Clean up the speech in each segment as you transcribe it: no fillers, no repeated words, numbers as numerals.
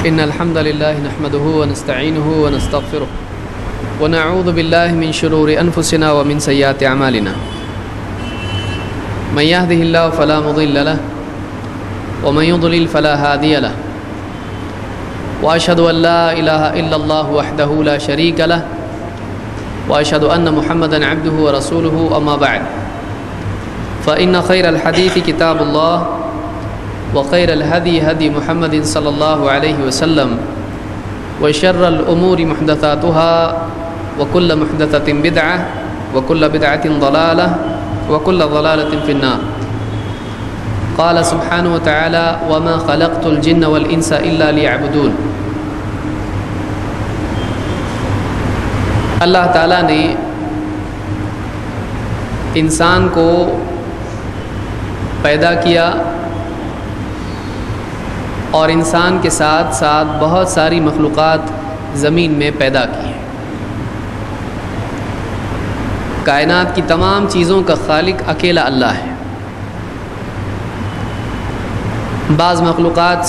إن الحمد لله نحمده ونستعينه ونستغفره ونعوذ بالله من شرور أنفسنا ومن سيئات أعمالنا من يهده الله فلا مضل له ومن يضلل فلا هادي له وأشهد أن لا إله إلا الله وحده لا شريك له وأشهد أن محمدًا عبده ورسوله أما بعد فإن خير الحديث كتاب الله وخير الهدي هدي محمد صلى الله عليه وسلم وشر الأمور محدثاتها وكل محدثة بدعة وكل بدعة ضلالة وكل ضلالة في النار. قال سبحانه وتعالى وما خلقت الجن والإنس إلا ليعبدون. اللہ تعالیٰ نے انسان کو پیدا کیا اور انسان کے ساتھ ساتھ بہت ساری مخلوقات زمین میں پیدا کی ہیں. کائنات کی تمام چیزوں کا خالق اکیلا اللہ ہے. بعض مخلوقات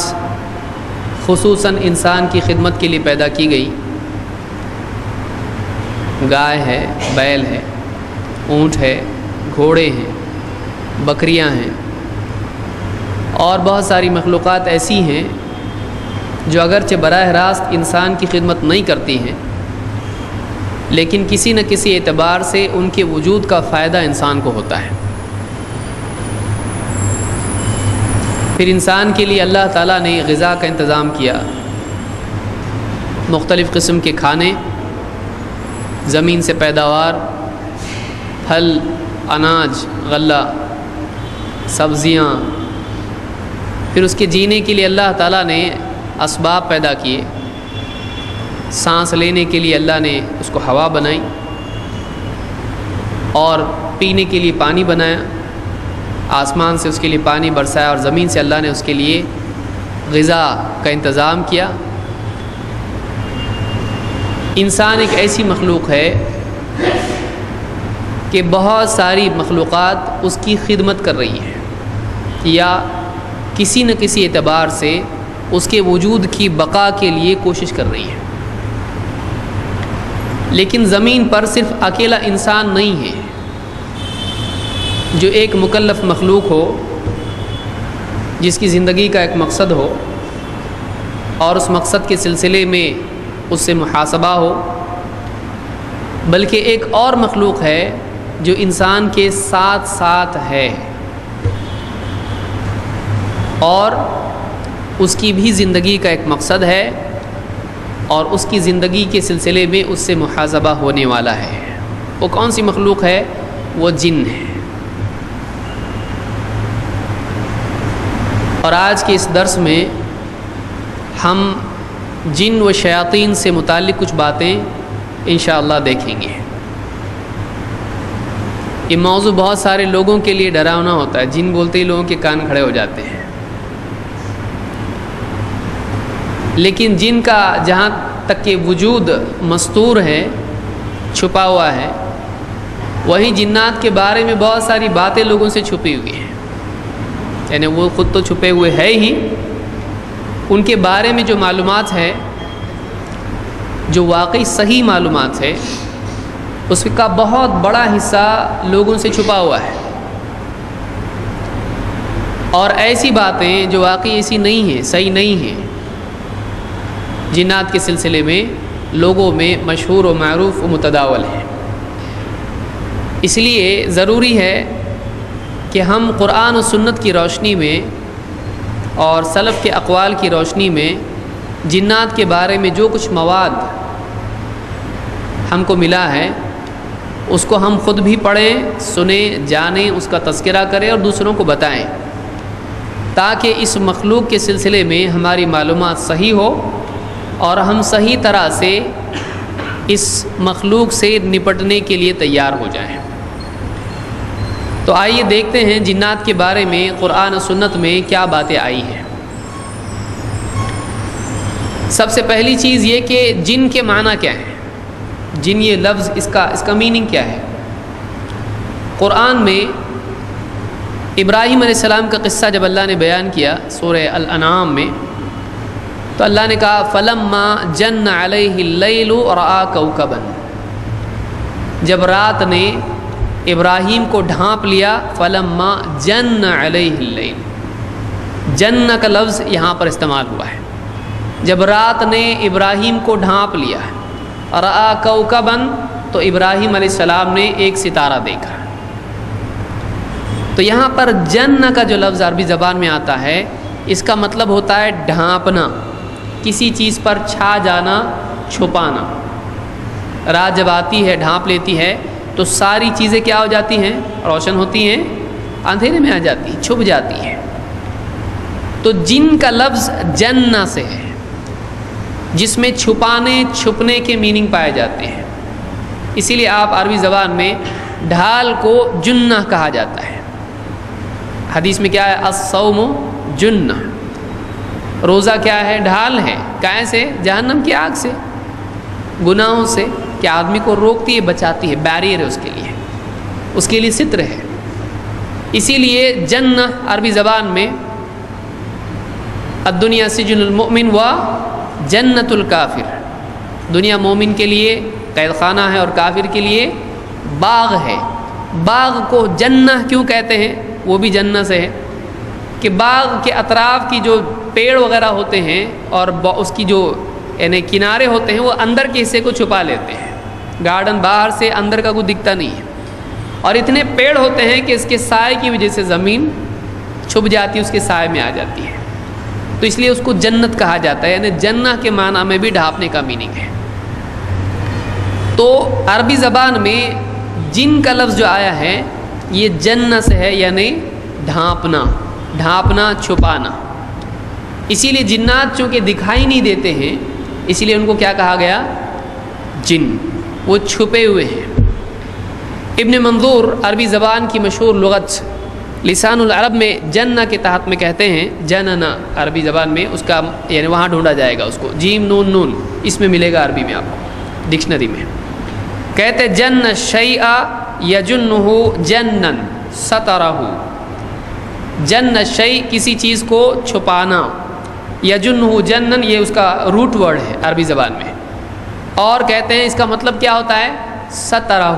خصوصاً انسان کی خدمت کے لیے پیدا کی گئی. گائے ہے، بیل ہے، اونٹ ہے، گھوڑے ہیں، بکریاں ہیں اور بہت ساری مخلوقات ایسی ہیں جو اگرچہ براہ راست انسان کی خدمت نہیں کرتی ہیں لیکن کسی نہ کسی اعتبار سے ان کے وجود کا فائدہ انسان کو ہوتا ہے. پھر انسان کے لیے اللہ تعالیٰ نے غذا کا انتظام کیا. مختلف قسم کے کھانے، زمین سے پیداوار، پھل، اناج، غلہ، سبزیاں. پھر اس کے جینے کے لیے اللہ تعالیٰ نے اسباب پیدا کیے. سانس لینے کے لیے اللہ نے اس کو ہوا بنائی اور پینے کے لیے پانی بنایا. آسمان سے اس کے لیے پانی برسایا اور زمین سے اللہ نے اس کے لیے غذا کا انتظام کیا. انسان ایک ایسی مخلوق ہے کہ بہت ساری مخلوقات اس کی خدمت کر رہی ہیں یا کسی نہ کسی اعتبار سے اس کے وجود کی بقا کے لیے کوشش کر رہی ہیں. لیکن زمین پر صرف اکیلا انسان نہیں ہے جو ایک مکلف مخلوق ہو جس کی زندگی کا ایک مقصد ہو اور اس مقصد کے سلسلے میں اس سے محاسبہ ہو، بلکہ ایک اور مخلوق ہے جو انسان کے ساتھ ساتھ ہے اور اس کی بھی زندگی کا ایک مقصد ہے اور اس کی زندگی کے سلسلے میں اس سے محاسبہ ہونے والا ہے. وہ کون سی مخلوق ہے؟ وہ جن ہے. اور آج کے اس درس میں ہم جن و شیاطین سے متعلق کچھ باتیں انشاءاللہ دیکھیں گے. یہ موضوع بہت سارے لوگوں کے لیے ڈراؤنا ہوتا ہے. جن بولتے ہی لوگوں کے کان کھڑے ہو جاتے ہیں. لیکن جن کا جہاں تک کہ وجود مستور ہے، چھپا ہوا ہے، وہیں جنات کے بارے میں بہت ساری باتیں لوگوں سے چھپی ہوئی ہیں. یعنی وہ خود تو چھپے ہوئے ہے ہی، ان کے بارے میں جو معلومات ہے، جو واقعی صحیح معلومات ہے، اس کا بہت بڑا حصہ لوگوں سے چھپا ہوا ہے. اور ایسی باتیں جو واقعی ایسی نہیں ہیں، صحیح نہیں ہیں، جنات کے سلسلے میں لوگوں میں مشہور و معروف و متداول ہیں. اس لیے ضروری ہے کہ ہم قرآن و سنت کی روشنی میں اور سلف کے اقوال کی روشنی میں جنات کے بارے میں جو کچھ مواد ہم کو ملا ہے اس کو ہم خود بھی پڑھیں، سنیں، جانیں، اس کا تذکرہ کریں اور دوسروں کو بتائیں تاکہ اس مخلوق کے سلسلے میں ہماری معلومات صحیح ہو اور ہم صحیح طرح سے اس مخلوق سے نپٹنے کے لیے تیار ہو جائیں. تو آئیے دیکھتے ہیں جنات کے بارے میں قرآن و سنت میں کیا باتیں آئی ہیں. سب سے پہلی چیز یہ کہ جن کے معنی کیا ہے. جن یہ لفظ اس کا میننگ کیا ہے. قرآن میں ابراہیم علیہ السلام کا قصہ جب اللہ نے بیان کیا سورہ الانعام میں تو اللہ نے کہا فلما جن علیہ اللیل رأى کوکبا، جب رات نے ابراہیم کو ڈھانپ لیا، فلما جن علیہ اللیل، جن کا لفظ یہاں پر استعمال ہوا ہے، جب رات نے ابراہیم کو ڈھانپ لیا، رأى کوکبا تو ابراہیم علیہ السلام نے ایک ستارہ دیکھا۔ تو یہاں پر جن کا جو لفظ عربی زبان میں آتا ہے، اس کا مطلب ہوتا ہے ڈھانپنا، کسی چیز پر چھا جانا، چھپانا۔ رات جب آتی ہے ڈھانپ لیتی ہے تو ساری چیزیں کیا ہو جاتی ہیں؟ روشن ہوتی ہیں، اندھیرے میں آ جاتی ہیں، چھپ جاتی ہیں۔ تو جن کا لفظ جنہ سے ہے، جس میں چھپانے چھپنے کے میننگ پائے جاتے ہیں، اسی لیے آپ عربی زبان میں ڈھال کو جنہ کہا جاتا ہے۔ حدیث میں کیا ہے؟ الصوم جنہ، روزہ کیا ہے؟ ڈھال ہے۔ کائے سے؟ جہنم کی آگ سے، گناہوں سے، کہ آدمی کو روکتی ہے، بچاتی ہے، بیریئر ہے اس کے لیے ستر ہے۔ اسی لیے جنہ عربی زبان میں الدنیا سجن المؤمن و جنت الکافر، دنیا مومن کے لیے قید خانہ ہے اور کافر کے لیے باغ ہے۔ باغ کو جنہ کیوں کہتے ہیں؟ وہ بھی جنہ سے ہے کہ باغ کے اطراف کی جو پیڑ وغیرہ ہوتے ہیں اور اس کی جو یعنی کنارے ہوتے ہیں، وہ اندر کے حصے کو چھپا لیتے ہیں۔ گارڈن باہر سے اندر کا کوئی دکھتا نہیں ہے، اور اتنے پیڑ ہوتے ہیں کہ اس کے سائے کی وجہ سے زمین چھپ جاتی ہے، اس کے سائے میں آ جاتی ہے، تو اس لیے اس کو جنت کہا جاتا ہے۔ یعنی جنہ کے معنی میں بھی ڈھانپنے کا میننگ ہے۔ تو عربی زبان میں جن کا لفظ جو آیا ہے یہ جنہ سے ہے، یعنی ڈھانپنا، ڈھانپنا، چھپانا۔ اسی لیے جنات چونکہ دکھائی نہیں دیتے ہیں، اسی لیے ان کو کیا کہا گیا؟ جن، وہ چھپے ہوئے ہیں۔ ابن منظور عربی زبان کی مشہور لغت لسان العرب میں جنہ کے تحت میں کہتے ہیں، جننا عربی زبان میں اس کا یعنی وہاں ڈھونڈا جائے گا اس کو، جیم نون نون، اس میں ملے گا عربی میں آپ کو ڈکشنری میں۔ کہتے جن الشیء یجنہ جنن سترہ، جن الشیء کسی چیز کو چھپانا، یجنہ جنن یہ اس کا روٹ ورڈ ہے عربی زبان میں، اور کہتے ہیں اس کا مطلب کیا ہوتا ہے؟ سترہ،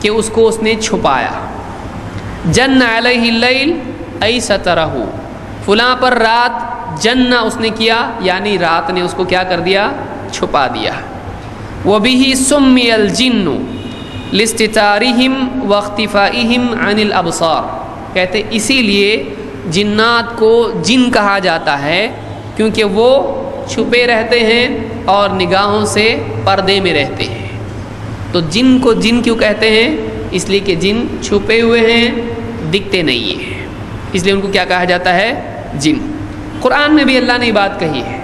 کہ اس کو اس نے چھپایا۔ جن علیہ اللیل ای سترہ، فلاں پر رات جنہ اس نے کیا، یعنی رات نے اس کو کیا کر دیا؟ چھپا دیا۔ وَبِهِ سُمِّيَ الْجِنُّ لِاسْتِتَارِهِمْ وَاخْتِفَائِهِمْ عَنِ الْأَبْصَارِ، کہتے اسی لیے جنات کو جن کہا جاتا ہے کیونکہ وہ چھپے رہتے ہیں اور نگاہوں سے پردے میں رہتے ہیں۔ تو جن کو جن کیوں کہتے ہیں؟ اس لیے کہ جن چھپے ہوئے ہیں، دکھتے نہیں ہیں، اس لیے ان کو کیا کہا جاتا ہے؟ جن۔ قرآن میں بھی اللہ نے یہ بات کہی ہے،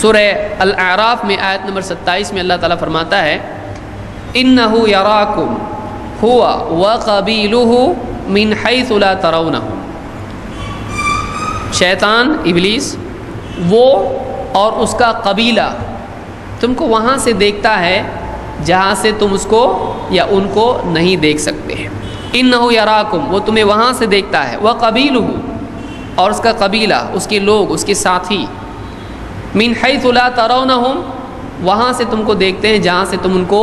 سورہ الاعراف میں آیت نمبر 27 میں اللہ تعالیٰ فرماتا ہے اِنَّهُ يَرَاكُمْ هُوَ وَقَبِيلُهُ مِنْ حَيْثُ لَا تَرَوْنَهُمْ، شیطان ابلیس وہ اور اس کا قبیلہ تم کو وہاں سے دیکھتا ہے جہاں سے تم اس کو یا ان کو نہیں دیکھ سکتے ہیں۔ اِنَّهُ يَرَاكُمْ، وہ تمہیں وہاں سے دیکھتا ہے، وَقَبِيلُهُ اور اس کا قبیلہ، اس کے لوگ، اس کے ساتھی، من حیث لا ترونہم وہاں سے تم کو دیکھتے ہیں جہاں سے تم ان کو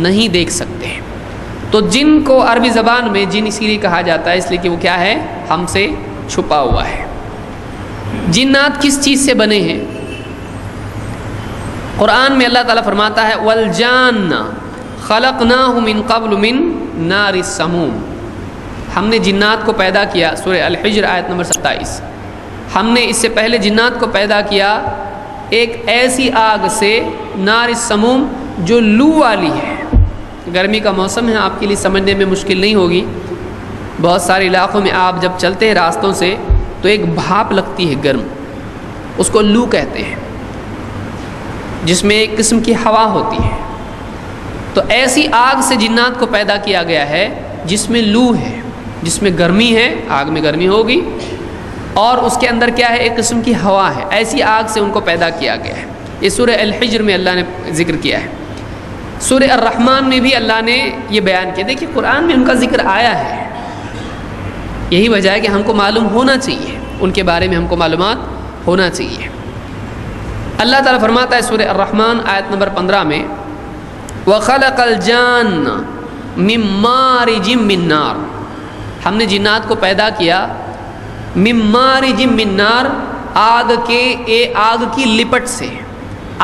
نہیں دیکھ سکتے۔ تو جن کو عربی زبان میں جن اسی لیے کہا جاتا ہے اس لیے کہ وہ کیا ہے؟ ہم سے چھپا ہوا ہے۔ جنات کس چیز سے بنے ہیں؟ قرآن میں اللہ تعالیٰ فرماتا ہے والجان خلقناہ من قبل من نار السموم، ہم نے جنات کو پیدا کیا، سورہ الحجر آیت نمبر 27، ہم نے اس سے پہلے جنات کو پیدا کیا ایک ایسی آگ سے، نار السموم، جو لو والی ہے۔ گرمی کا موسم ہے، آپ کے لیے سمجھنے میں مشکل نہیں ہوگی، بہت سارے علاقوں میں آپ جب چلتے ہیں راستوں سے تو ایک بھاپ لگتی ہے گرم، اس کو لو کہتے ہیں، جس میں ایک قسم کی ہوا ہوتی ہے۔ تو ایسی آگ سے جنات کو پیدا کیا گیا ہے جس میں لو ہے، جس میں گرمی ہے، آگ میں گرمی ہوگی، اور اس کے اندر کیا ہے؟ ایک قسم کی ہوا ہے۔ ایسی آگ سے ان کو پیدا کیا گیا ہے۔ یہ سورہ الحجر میں اللہ نے ذکر کیا ہے۔ سورہ الرحمن میں بھی اللہ نے یہ بیان کیا۔ دیکھیے قرآن میں ان کا ذکر آیا ہے، یہی وجہ ہے کہ ہم کو معلوم ہونا چاہیے، ان کے بارے میں ہم کو معلومات ہونا چاہیے۔ اللہ تعالیٰ فرماتا ہے سورہ الرحمن آیت نمبر 15 میں وَخَلَقَ الْجَانَّ مِن مَّارِجٍ مِّن نَّارٍ، ہم نے جنات کو پیدا کیا مِن مَّارِجٍ مِّن نَّارٍ، آگ کی لپٹ سے،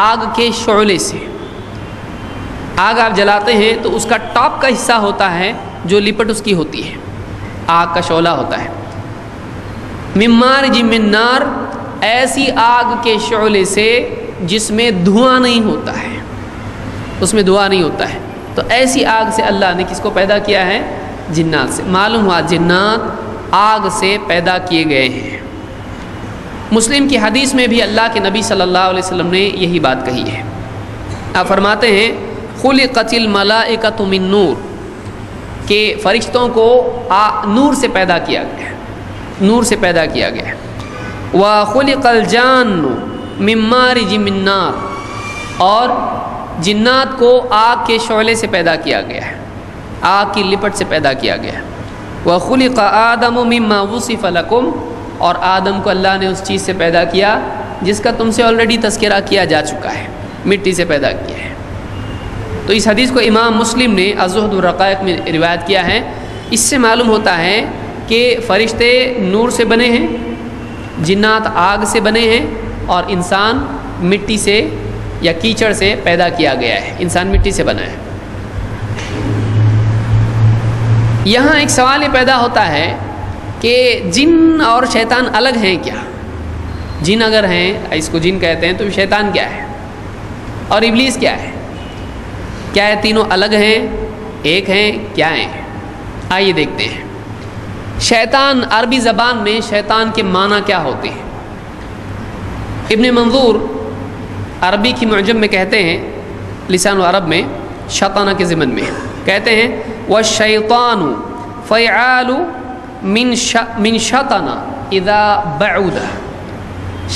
آگ کے شعلے سے۔ آگ آپ جلاتے ہیں تو اس کا ٹاپ کا حصہ ہوتا ہے جو لپٹ اس کی ہوتی ہے، آگ کا شعلہ ہوتا ہے۔ مِن مَّارِجٍ مِّن نَّارٍ، ایسی آگ کے شعلے سے جس میں دھواں نہیں ہوتا ہے، اس میں دھواں نہیں ہوتا ہے۔ تو ایسی آگ سے اللہ نے کس کو پیدا کیا ہے؟ جنات سے۔ معلوم ہوا جنات آگ سے پیدا کیے گئے ہیں۔ مسلم کی حدیث میں بھی اللہ کے نبی صلی اللہ علیہ وسلم نے یہی بات کہی ہے۔ آپ فرماتے ہیں خلقت الملائکۃ من نور، کہ فرشتوں کو نور سے پیدا کیا گیا ہے، نور سے پیدا کیا گیا ہے۔ وَخُلِقَ الْجَانُّ مِن مَّارِجٍ مِّن نَّارٍ، اور جنات کو آگ کے شعلے سے پیدا کیا گیا ہے، آگ کی لپٹ سے پیدا کیا گیا ہے۔ وَخُلِقَ آدَمُ مِمَّا وُصِفَ لَكُمْ، اور آدم کو اللہ نے اس چیز سے پیدا کیا جس کا تم سے آلریڈی تذکرہ کیا جا چکا ہے، مٹی سے پیدا کیا ہے۔ تو اس حدیث کو امام مسلم نے الزہد والرقائق میں روایت کیا ہے۔ اس سے معلوم ہوتا ہے کہ فرشتے نور سے بنے ہیں، جنات آگ سے بنے ہیں، اور انسان مٹی سے یا کیچڑ سے پیدا کیا گیا ہے، انسان مٹی سے بنا ہے۔ یہاں ایک سوال یہ پیدا ہوتا ہے کہ جن اور شیطان الگ ہیں کیا؟ جن اگر ہیں، اس کو جن کہتے ہیں، تو شیطان کیا ہے اور ابلیس کیا ہے؟ کیا یہ تینوں الگ ہیں، ایک ہیں، کیا ہیں؟ آئیے دیکھتے ہیں۔ شیطان، عربی زبان میں شیطان کے معنی کیا ہوتے ہیں؟ ابن منظور عربی کی معجم میں کہتے ہیں، لسان العرب میں شیطانہ کے ضمن میں کہتے ہیں وَالشَّيْطَانُ فَيْعَالُ مِن شَطَنَ اِذَا بَعُودَ۔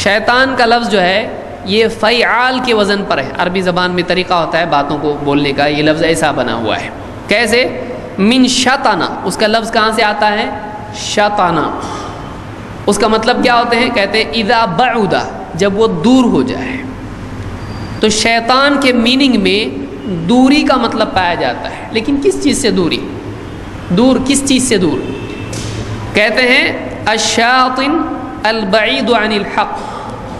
شیطان کا لفظ جو ہے یہ فعال کے وزن پر ہے۔ عربی زبان میں طریقہ ہوتا ہے باتوں کو بولنے کا، یہ لفظ ایسا بنا ہوا ہے۔ کیسے؟ من شطانہ، اس کا لفظ کہاں سے آتا ہے؟ شطانہ۔ اس کا مطلب کیا ہوتے ہیں؟ کہتے ہیں اذا بعد، جب وہ دور ہو جائے۔ تو شیطان کے میننگ میں دوری کا مطلب پایا جاتا ہے، لیکن کس چیز سے دوری؟ دور کس چیز سے دور؟ کہتے ہیں الشاطن البعید عن الحق،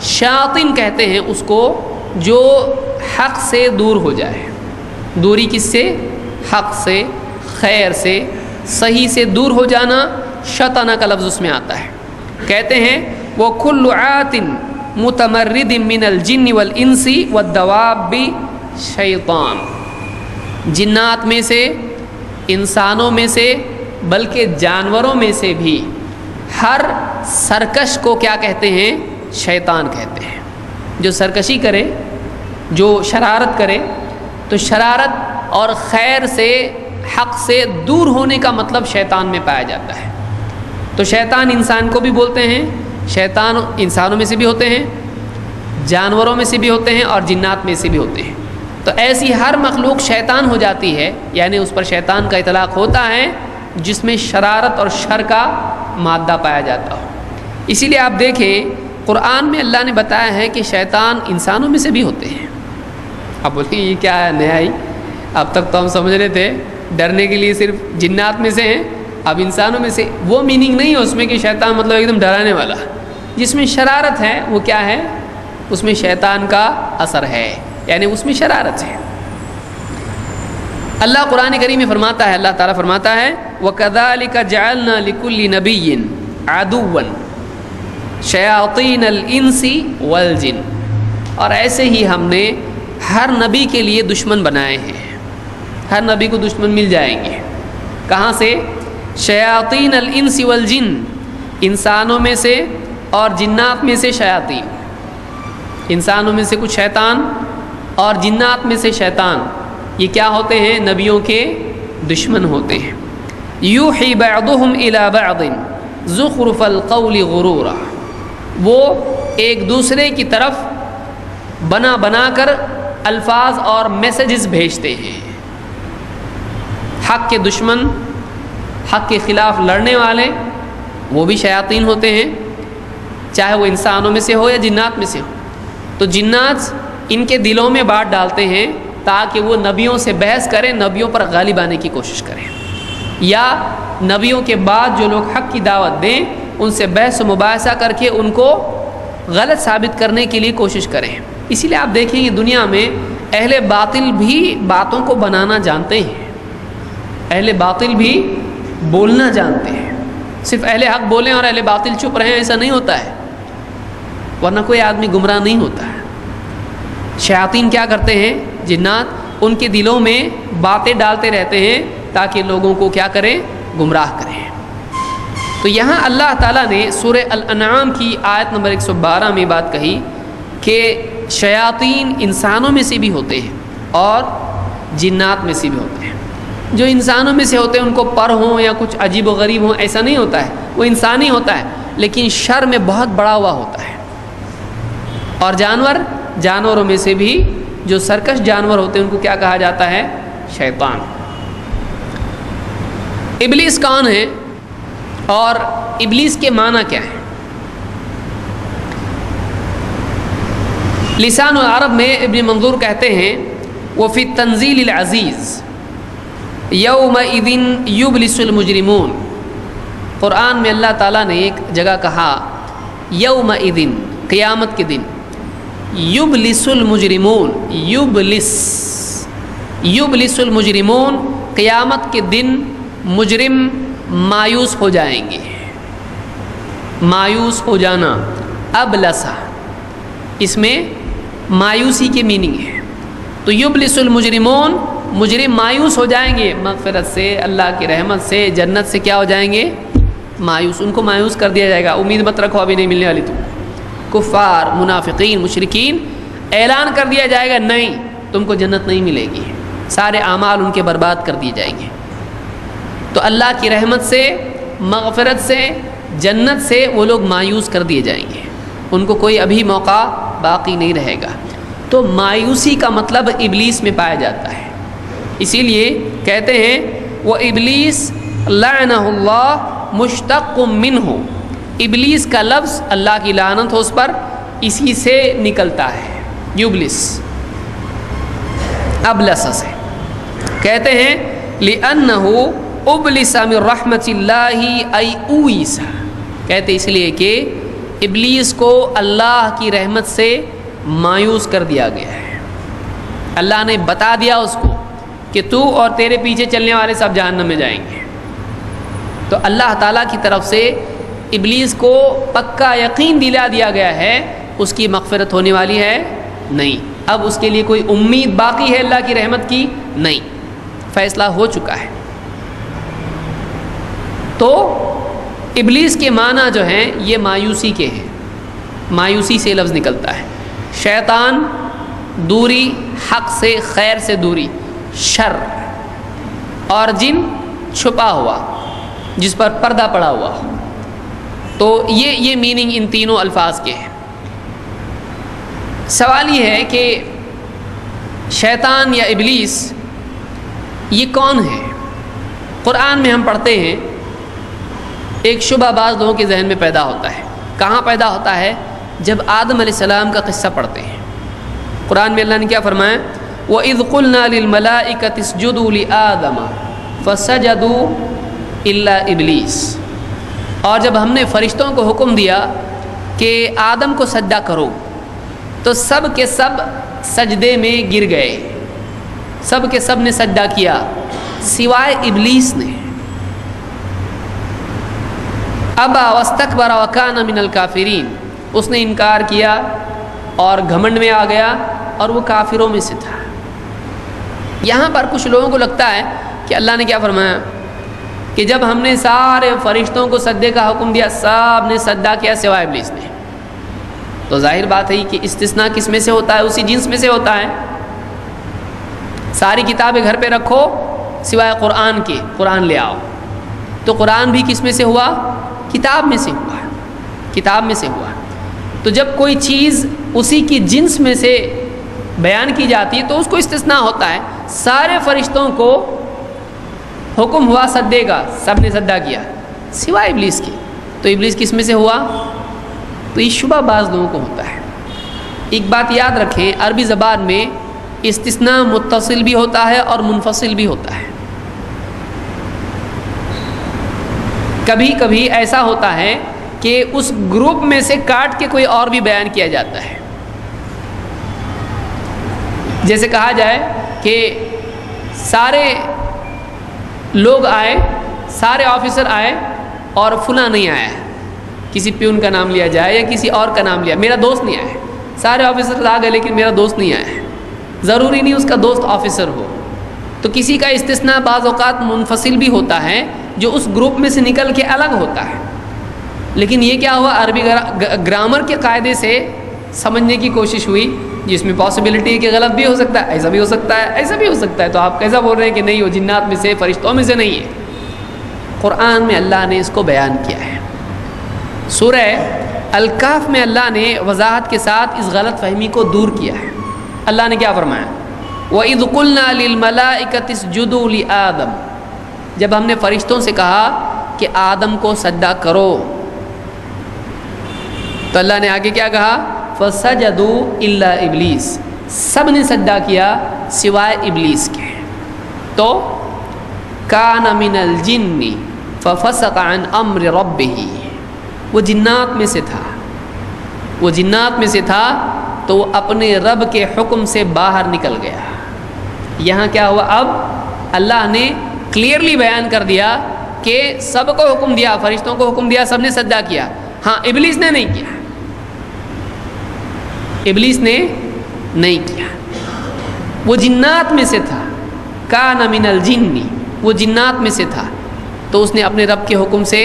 شاطن کہتے ہیں اس کو جو حق سے دور ہو جائے۔ دوری کس سے؟ حق سے، خیر سے، صحیح سے دور ہو جانا، شطانہ کا لفظ اس میں آتا ہے۔ کہتے ہیں وہ کل عات متمرد من الجن والانس والدواب شیطان، جنات میں سے، انسانوں میں سے، بلکہ جانوروں میں سے بھی ہر سرکش کو کیا کہتے ہیں؟ شیطان کہتے ہیں۔ جو سرکشی کرے، جو شرارت کرے، تو شرارت اور خیر سے، حق سے دور ہونے کا مطلب شیطان میں پایا جاتا ہے۔ تو شیطان انسان کو بھی بولتے ہیں، شیطان انسانوں میں سے بھی ہوتے ہیں، جانوروں میں سے بھی ہوتے ہیں، اور جنات میں سے بھی ہوتے ہیں۔ تو ایسی ہر مخلوق شیطان ہو جاتی ہے، یعنی اس پر شیطان کا اطلاق ہوتا ہے جس میں شرارت اور شر کا مادہ پایا جاتا ہو۔ اسی لیے آپ دیکھیں قرآن میں اللہ نے بتایا ہے کہ شیطان انسانوں میں سے بھی ہوتے ہیں۔ اب بولتے ہیں یہ کیا ہے نیا ہی، اب تک تو ہم سمجھ رہے تھے ڈرنے کے لیے صرف جنات میں سے ہیں، اب انسانوں میں سے۔ وہ میننگ نہیں ہے اس میں کہ شیطان مطلب ایک دم ڈرانے والا، جس میں شرارت ہے وہ کیا ہے؟ اس میں شیطان کا اثر ہے، یعنی اس میں شرارت ہے۔ اللہ قرآن کریم میں فرماتا ہے، اللہ تعالیٰ فرماتا ہے وَكَذَلِكَ جَعَلْنَا لِكُلِّ نَبِيٍّ عَدُوًّا شَيَاطِينَ الْإِنسِ وَالْجِنِّ، اور ایسے ہی ہم نے ہر نبی کے لیے دشمن بنائے ہیں۔ ہر نبی کو دشمن مل جائیں گے۔ کہاں سے؟ شیاطین الانس والجن، انسانوں میں سے اور جنات میں سے شیاطین، انسانوں میں سے کچھ شیطان اور جنات میں سے شیطان، یہ کیا ہوتے ہیں؟ نبیوں کے دشمن ہوتے ہیں۔ یوحی بعضهم الی بعض زخرف القول غرورا، وہ ایک دوسرے کی طرف بنا بنا کر الفاظ اور میسیجز بھیجتے ہیں۔ حق کے دشمن، حق کے خلاف لڑنے والے، وہ بھی شیاطین ہوتے ہیں، چاہے وہ انسانوں میں سے ہو یا جنات میں سے ہو۔ تو جنات ان کے دلوں میں بات ڈالتے ہیں تاکہ وہ نبیوں سے بحث کریں، نبیوں پر غالب آنے کی کوشش کریں، یا نبیوں کے بعد جو لوگ حق کی دعوت دیں ان سے بحث و مباحثہ کر کے ان کو غلط ثابت کرنے کے لیے کوشش کریں۔ اسی لیے آپ دیکھیں کہ دنیا میں اہل باطل بھی باتوں کو بنانا جانتے ہیں، اہل باطل بھی بولنا جانتے ہیں۔ صرف اہل حق بولیں اور اہل باطل چپ رہیں ایسا نہیں ہوتا ہے، ورنہ کوئی آدمی گمراہ نہیں ہوتا ہے۔ شیاطین کیا کرتے ہیں؟ جنات ان کے دلوں میں باتیں ڈالتے رہتے ہیں تاکہ لوگوں کو کیا کریں؟ گمراہ کریں۔ تو یہاں اللہ تعالیٰ نے سورہ الانعام کی آیت نمبر 112 میں بات کہی کہ شیاطین انسانوں میں سے بھی ہوتے ہیں اور جنات میں سے بھی ہوتے ہیں۔ جو انسانوں میں سے ہوتے ہیں ان کو پر ہوں یا کچھ عجیب و غریب ہوں ایسا نہیں ہوتا ہے، وہ انسانی ہوتا ہے لیکن شر میں بہت بڑا ہوا ہوتا ہے۔ اور جانوروں میں سے بھی جو سرکش جانور ہوتے ہیں ان کو کیا کہا جاتا ہے؟ شیطان۔ ابلیس کون ہے اور ابلیس کے معنی کیا ہے؟ لسان العرب میں ابن منظور کہتے ہیں وفی التنزیل العزیز یومئذ یبلس المجرمون۔ قرآن میں اللہ تعالیٰ نے ایک جگہ کہا یومئذ، قیامت کے دن، یبلس المجرمون، یبلس المجرمون، قیامت کے دن مجرم مایوس ہو جائیں گے۔ مایوس ہو جانا، ابلسا، اس میں مایوسی کی میننگ ہے۔ تو یبلس المجرمون، مجرم مایوس ہو جائیں گے مغفرت سے، اللہ کی رحمت سے، جنت سے کیا ہو جائیں گے؟ مایوس۔ ان کو مایوس کر دیا جائے گا، امید مت رکھو ابھی نہیں ملنے والی تم۔ کفار، منافقین، مشرکین، اعلان کر دیا جائے گا نہیں تم کو جنت نہیں ملے گی، سارے اعمال ان کے برباد کر دیے جائیں گے۔ تو اللہ کی رحمت سے، مغفرت سے، جنت سے وہ لوگ مایوس کر دیے جائیں گے، ان کو کوئی ابھی موقع باقی نہیں رہے گا۔ تو مایوسی کا مطلب ابلیس میں پایا جاتا ہے، اسی لیے کہتے ہیں وہ ابلیس لعنہ اللہ مشتق منہ، ابلیس کا لفظ اللہ کی لعنت ہو اس پر، اسی سے نکلتا ہے، یبلس، ابلس سے۔ کہتے ہیں لأنہ ابلس من رحمت اللہ ای اویس، کہتے اس لیے کہ ابلیس کو اللہ کی رحمت سے مایوس کر دیا گیا ہے، اللہ نے بتا دیا اس کو کہ تو اور تیرے پیچھے چلنے والے سب جہنم میں جائیں گے۔ تو اللہ تعالیٰ کی طرف سے ابلیس کو پکا یقین دلا دیا گیا ہے اس کی مغفرت ہونے والی ہے نہیں، اب اس کے لیے کوئی امید باقی ہے اللہ کی رحمت کی نہیں، فیصلہ ہو چکا ہے۔ تو ابلیس کے معنی جو ہیں یہ مایوسی کے ہیں، مایوسی سے لفظ نکلتا ہے۔ شیطان دوری، حق سے، خیر سے دوری، شر، اور جن چھپا ہوا جس پر پردہ پڑا ہوا۔ تو یہ میننگ ان تینوں الفاظ کے ہیں۔ سوال یہ ہے کہ شیطان یا ابلیس یہ کون ہے؟ قرآن میں ہم پڑھتے ہیں، ایک شبہ بعض لوگوں کے ذہن میں پیدا ہوتا ہے۔ کہاں پیدا ہوتا ہے؟ جب آدم علیہ السلام کا قصہ پڑھتے ہیں۔ قرآن میں اللہ نے کیا فرمایا؟ وَإِذْ قُلْنَا لِلْمَلَائِكَةِ اسْجُدُوا لِآدَمَ فَسَجَدُوا إِلَّا إِبْلِيسَ، اور جب ہم نے فرشتوں کو حکم دیا کہ آدم کو سجدہ کرو تو سب کے سب سجدے میں گر گئے، سب کے سب نے سجدہ کیا سوائے ابلیس نے۔ ابا واستکبر وکان من الکافرین، اس نے انکار کیا اور گھمنڈ میں آ گیا اور وہ کافروں میں سے تھا۔ یہاں پر کچھ لوگوں کو لگتا ہے کہ اللہ نے کیا فرمایا کہ جب ہم نے سارے فرشتوں کو سجدے کا حکم دیا سب نے سجدہ کیا سوائے ابلیس نے، تو ظاہر بات ہے کہ استثناء کس میں سے ہوتا ہے؟ اسی جنس میں سے ہوتا ہے۔ ساری کتابیں گھر پہ رکھو سوائے قرآن کے، قرآن لے آؤ، تو قرآن بھی کس میں سے ہوا؟ کتاب میں سے ہوا، کتاب میں سے ہوا۔ تو جب کوئی چیز اسی کی جنس میں سے بیان کی جاتی ہے تو اس کو استثناء ہوتا ہے۔ سارے فرشتوں کو حکم ہوا سجدے کا، سب نے سجدہ کیا سوائے ابلیس کے، تو ابلیس کس میں سے ہوا؟ تو یہ شبہ بعض لوگوں کو ہوتا ہے۔ ایک بات یاد رکھیں، عربی زبان میں استثناء متصل بھی ہوتا ہے اور منفصل بھی ہوتا ہے۔ کبھی کبھی ایسا ہوتا ہے کہ اس گروپ میں سے کاٹ کے کوئی اور بھی بیان کیا جاتا ہے۔ جیسے کہا جائے کہ سارے لوگ آئے، سارے آفیسر آئے اور فلاں نہیں آیا ہے، کسی پیون کا نام لیا جائے یا کسی اور کا نام لیا، میرا دوست نہیں آیا ہے، سارے آفیسر آ گئے لیکن میرا دوست نہیں آیا ہے، ضروری نہیں اس کا دوست آفیسر ہو۔ تو کسی کا استثناء بعض اوقات منفصل بھی ہوتا ہے جو اس گروپ میں سے نکل کے الگ ہوتا ہے۔ لیکن یہ کیا ہوا، عربی گرامر کے قاعدے سے سمجھنے کی کوشش ہوئی، جس میں پاسبلٹی ہے کہ غلط بھی ہو سکتا ہے، ایسا بھی ہو سکتا ہے، ایسا بھی ہو سکتا ہے۔ تو آپ کیسا بول رہے ہیں کہ نہیں وہ جنات میں سے، فرشتوں میں سے نہیں ہے؟ قرآن میں اللہ نے اس کو بیان کیا ہے۔ سورہ الکہف میں اللہ نے وضاحت کے ساتھ اس غلط فہمی کو دور کیا ہے۔ اللہ نے کیا فرمایا؟ وَإِذْ قُلْنَا لِلْمَلَائِكَةِ اسْجُدُوا لِآدَمَ، جب ہم نے فرشتوں سے کہا کہ آدم کو سجدہ کرو، تو اللہ نے آگے کیا کہا؟ فَسَجَدُوا إِلَّا إِبْلِيسَ، سب نے سجدہ کیا سوائے ابلیس کے۔ تو كَانَ مِنَ الْجِنِّ فَفَسَقَ عَنْ أَمْرِ رَبِّهِ، وہ جنات میں سے تھا، وہ جنات میں سے تھا تو وہ اپنے رب کے حکم سے باہر نکل گیا۔ یہاں کیا ہوا؟ اب اللہ نے کلیئرلی بیان کر دیا کہ سب کو حکم دیا، فرشتوں کو حکم دیا، سب نے سجدہ کیا، ہاں ابلیس نے نہیں کیا، ابلیس نے نہیں کیا، وہ جنات میں سے تھا۔ کان من الجن، وہ جنات میں سے تھا، تو اس نے اپنے رب کے حکم سے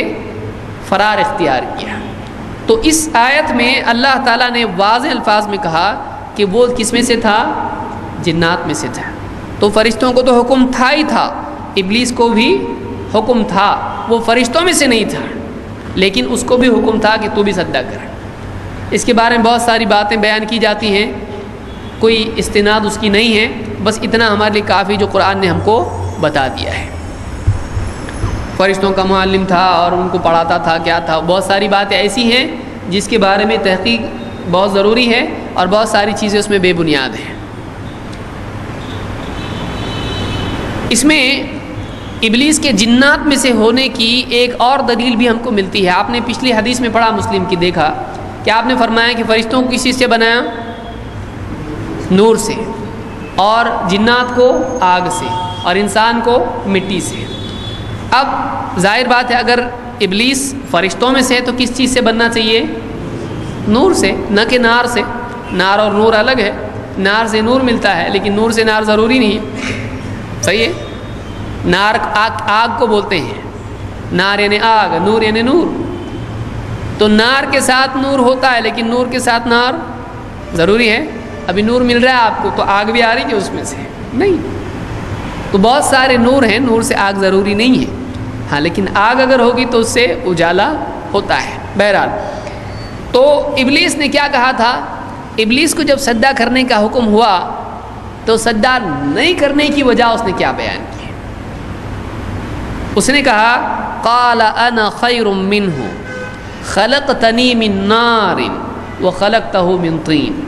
فرار اختیار کیا۔ تو اس آیت میں اللہ تعالیٰ نے واضح الفاظ میں کہا کہ وہ کس میں سے تھا؟ جنات میں سے تھا۔ تو فرشتوں کو تو حکم تھا ہی تھا، ابلیس کو بھی حکم تھا، وہ فرشتوں میں سے نہیں تھا لیکن اس کو بھی حکم تھا کہ تو بھی سجدہ کر۔ اس کے بارے میں بہت ساری باتیں بیان کی جاتی ہیں، کوئی استناد اس کی نہیں ہے، بس اتنا ہمارے لیے کافی جو قرآن نے ہم کو بتا دیا ہے۔ فرشتوں کا معلم تھا اور ان کو پڑھاتا تھا، کیا تھا، بہت ساری باتیں ایسی ہیں جس کے بارے میں تحقیق بہت ضروری ہے اور بہت ساری چیزیں اس میں بے بنیاد ہیں۔ اس میں ابلیس کے جنات میں سے ہونے کی ایک اور دلیل بھی ہم کو ملتی ہے۔ آپ نے پچھلی حدیث میں پڑھا مسلم کی، دیکھا کہ آپ نے فرمایا کہ فرشتوں کو کس چیز سے بنایا؟ نور سے، اور جنات کو آگ سے، اور انسان کو مٹی سے۔ اب ظاہر بات ہے اگر ابلیس فرشتوں میں سے ہے تو کس چیز سے بننا چاہیے؟ نور سے، نہ کہ نار سے۔ نار اور نور الگ ہے، نار سے نور ملتا ہے لیکن نور سے نار ضروری نہیں ہے، صحیح ہے؟ نار آگ کو بولتے ہیں، نار یعنی آگ، نور یعنی نور۔ تو نار کے ساتھ نور ہوتا ہے لیکن نور کے ساتھ نار ضروری ہے۔ ابھی نور مل رہا ہے آپ کو تو آگ بھی آ رہی ہے اس میں سے؟ نہیں۔ تو بہت سارے نور ہیں، نور سے آگ ضروری نہیں ہے، ہاں لیکن آگ اگر ہوگی تو اس سے اجالا ہوتا ہے۔ بہرحال تو ابلیس نے کیا کہا تھا؟ ابلیس کو جب سجدہ کرنے کا حکم ہوا تو سجدہ نہیں کرنے کی وجہ اس نے کیا بیان کی؟ اس نے کہا قال انا خیر منہ خلقتنی من نار وخلقتہ من طین،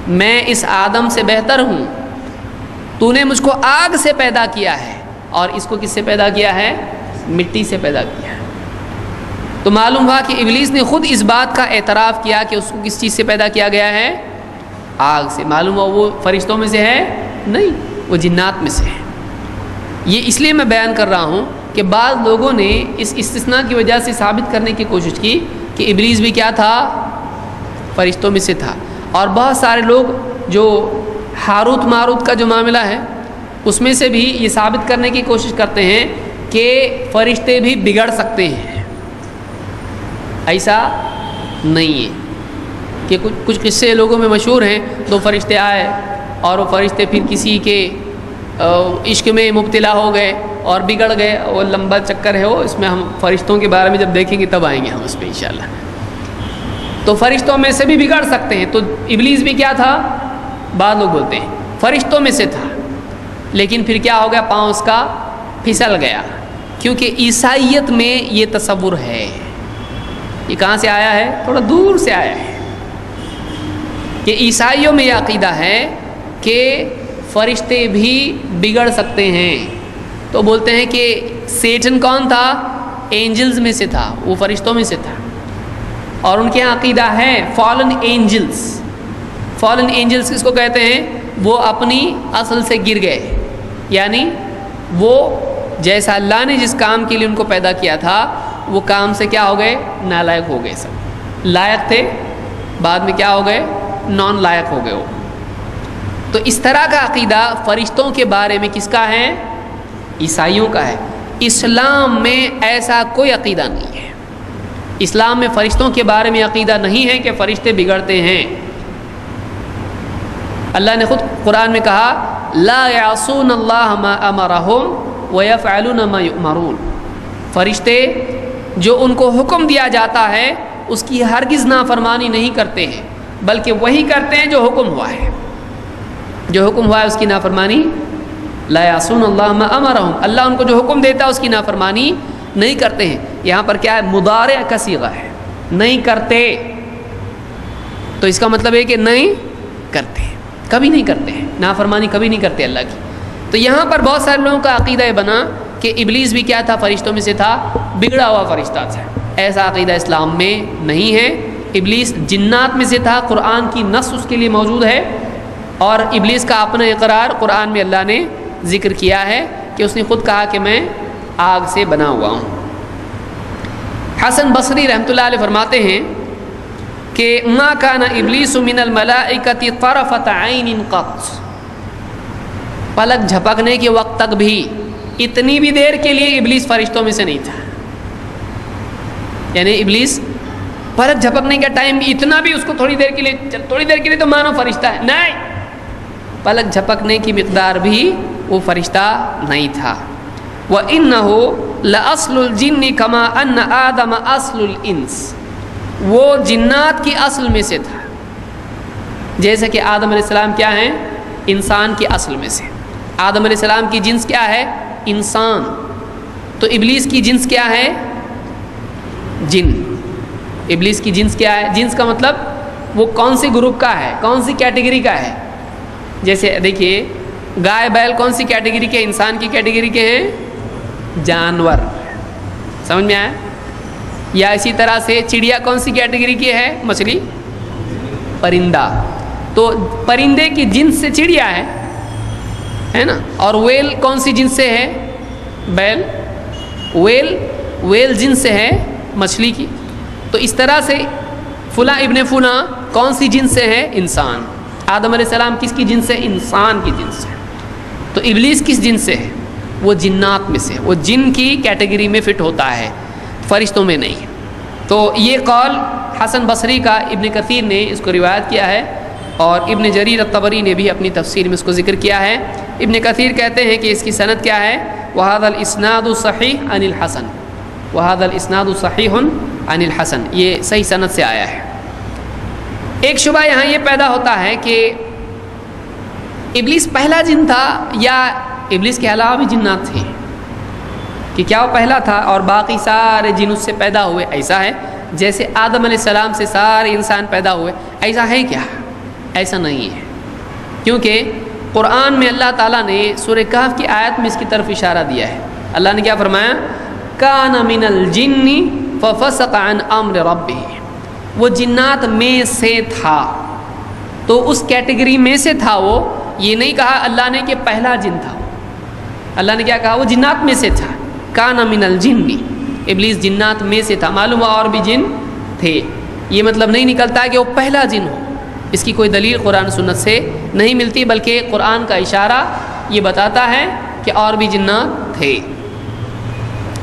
میں اس آدم سے بہتر ہوں، تو نے مجھ کو آگ سے پیدا کیا ہے اور اس کو کس سے پیدا کیا ہے؟ مٹی سے پیدا کیا ہے۔ تو معلوم ہوا کہ ابلیس نے خود اس بات کا اعتراف کیا کہ اس کو کس چیز سے پیدا کیا گیا ہے؟ آگ سے۔ معلوم ہوا وہ فرشتوں میں سے ہے؟ نہیں، وہ جنات میں سے ہے۔ یہ اس لیے میں بیان کر رہا ہوں کہ بعض لوگوں نے اس استثناء کی وجہ سے ثابت کرنے کی کوشش کی کہ ابلیس بھی کیا تھا؟ فرشتوں میں سے تھا۔ اور بہت سارے لوگ جو ہاروت ماروت کا جو معاملہ ہے اس میں سے بھی یہ ثابت کرنے کی کوشش کرتے ہیں کہ فرشتے بھی بگڑ سکتے ہیں۔ ایسا نہیں ہے کہ کچھ قصے لوگوں میں مشہور ہیں، دو فرشتے آئے اور وہ فرشتے پھر کسی کے عشق میں مبتلا ہو گئے اور بگڑ گئے، وہ لمبا چکر ہے، وہ اس میں ہم فرشتوں کے بارے میں جب دیکھیں گے تب آئیں گے ہم اس پہ انشاءاللہ۔ تو فرشتوں میں سے بھی بگڑ سکتے ہیں، تو ابلیس بھی کیا تھا؟ بعض لوگ بولتے ہیں فرشتوں میں سے تھا، لیکن پھر کیا ہو گیا؟ پاؤں اس کا پھسل گیا، کیونکہ عیسائیت میں یہ تصور ہے۔ یہ کہاں سے آیا ہے؟ تھوڑا دور سے آیا ہے۔ کہ عیسائیوں میں یہ عقیدہ ہے کہ فرشتے بھی بگڑ سکتے ہیں. تو بولتے ہیں کہ سیٹن کون تھا؟ اینجلز میں سے تھا، وہ فرشتوں میں سے تھا. اور ان کے یہاں عقیدہ ہے فالن اینجلز. فالن اینجلز کس کو کہتے ہیں؟ وہ اپنی اصل سے گر گئے، یعنی وہ جیسا اللہ نے جس کام کے لیے ان کو پیدا کیا تھا وہ کام سے کیا ہو گئے؟ نالائق ہو گئے. سب لائق تھے، بعد میں کیا ہو گئے؟ نان لائق ہو گئے وہ. تو اس طرح کا عقیدہ فرشتوں کے بارے میں کس کا ہے؟ عیسائیوں کا ہے. اسلام میں ایسا کوئی عقیدہ نہیں ہے. اسلام میں فرشتوں کے بارے میں عقیدہ نہیں ہے کہ فرشتے بگڑتے ہیں. اللہ نے خود قرآن میں کہا لا یعصون اللہ ما امرہم ویفعلون ما یؤمرون. فرشتے جو ان کو حکم دیا جاتا ہے اس کی ہرگز نافرمانی نہیں کرتے ہیں، بلکہ وہی کرتے ہیں جو حکم ہوا ہے. جو حکم ہوا ہے اس کی نافرمانی لا یعصون اللہ ما امرہم، اللہ ان کو جو حکم دیتا ہے اس کی نافرمانی نہیں کرتے ہیں. یہاں پر کیا ہے؟ مضارع کا صیغہ ہے، نہیں کرتے. تو اس کا مطلب ہے کہ نہیں کرتے، کبھی نہیں کرتے ہیں، نافرمانی کبھی نہیں کرتے اللہ کی. تو یہاں پر بہت سارے لوگوں کا عقیدہ بنا کہ ابلیس بھی کیا تھا؟ فرشتوں میں سے تھا، بگڑا ہوا فرشتہ تھا. ایسا عقیدہ اسلام میں نہیں ہے. ابلیس جنات میں سے تھا، قرآن کی نص اس کے لیے موجود ہے. اور ابلیس کا اپنا اقرار قرآن میں اللہ نے ذکر کیا ہے کہ اس نے خود کہا کہ میں آگ سے بنا ہوا ہوں. حسن بصری رحمۃ اللہ علیہ فرماتے ہیں کہ ما کان ابلیس من الملائکۃ طرفۃ عین قط، پلک جھپکنے کے وقت تک بھی، اتنی بھی دیر کے لیے ابلیس فرشتوں میں سے نہیں تھا. یعنی ابلیس پلک جھپکنے کا ٹائم بھی اتنا بھی اس کو تھوڑی دیر کے لیے تو مانو فرشتہ ہے، نہیں، پلک جھپکنے کی مقدار بھی وہ فرشتہ نہیں تھا. وَإِنَّهُ لَأَصْلُ الْجِنِّ كَمَا أَنَّ آدَمَ أَصْلُ الْإِنسِ، وہ جنات کی اصل میں سے تھا جیسے کہ آدم علیہ السلام کیا ہیں؟ انسان کی اصل میں سے. آدم علیہ السلام کی جنس کیا ہے؟ انسان. تو ابلیس کی جنس کیا ہے؟ جن. ابلیس کی جنس کیا ہے؟ جنس کا مطلب وہ کون سی گروپ کا ہے، کون سی کیٹیگری کا ہے. جیسے دیکھیے گائے بیل کون سی کیٹیگری کے؟ انسان کی کیٹیگری کے ہیں، جانور. سمجھ میں آیا؟ یا اسی طرح سے چڑیا کون سی کیٹیگری کی ہے؟ مچھلی، پرندہ. تو پرندے کی جنس سے چڑیا ہے نا. اور ویل کون سی جنس سے ہے؟ بیل. ویل جنس سے ہے مچھلی کی. تو اس طرح سے فلاں ابن فلاں کون سی جنس سے ہے؟ انسان. آدم علیہ السلام کس کی جنس سے؟ انسان کی جنس سے. تو ابلیس کس جنس سے ہے؟ وہ جنات میں سے، وہ جن کی کیٹیگری میں فٹ ہوتا ہے، فرشتوں میں نہیں. تو یہ قول حسن بصری کا ابن کثیر نے اس کو روایت کیا ہے، اور ابن جریر الطبری نے بھی اپنی تفسیر میں اس کو ذکر کیا ہے. ابن کثیر کہتے ہیں کہ اس کی سند کیا ہے؟ وَهَذَا الْإِسْنَادُ صَحِيحٌ عَنِ الْحَسَنِ، وَهَذَا الْإِسْنَادُ صَحِيحٌ عَنِ الْحَسَنِ، یہ صحیح سند سے آیا ہے. ایک شبہ یہاں یہ پیدا ہوتا ہے کہ ابلیس پہلا جن تھا یا ابلیس کے علاوہ بھی جنات تھے، کہ کیا وہ پہلا تھا اور باقی سارے جن اس سے پیدا ہوئے؟ ایسا ہے جیسے آدم علیہ السلام سے سارے انسان پیدا ہوئے، ایسا ہے کیا؟ ایسا نہیں ہے. کیونکہ قرآن میں اللہ تعالیٰ نے سورہ کہف کی آیت میں اس کی طرف اشارہ دیا ہے. اللہ نے کیا فرمایا؟ کان من الجن ففسق عن امر ربہ، وہ جنات میں سے تھا، تو اس کیٹیگری میں سے تھا. وہ یہ نہیں کہا اللہ نے کہ پہلا جن تھا، اللہ نے کیا کہا؟ وہ جنات میں سے تھا. کان من الجن، ابلیس جنات میں سے تھا. معلوم ہوا اور بھی جن تھے، یہ مطلب نہیں نکلتا کہ وہ پہلا جن ہو. اس کی کوئی دلیل قرآن سنت سے نہیں ملتی، بلکہ قرآن کا اشارہ یہ بتاتا ہے کہ اور بھی جنات تھے.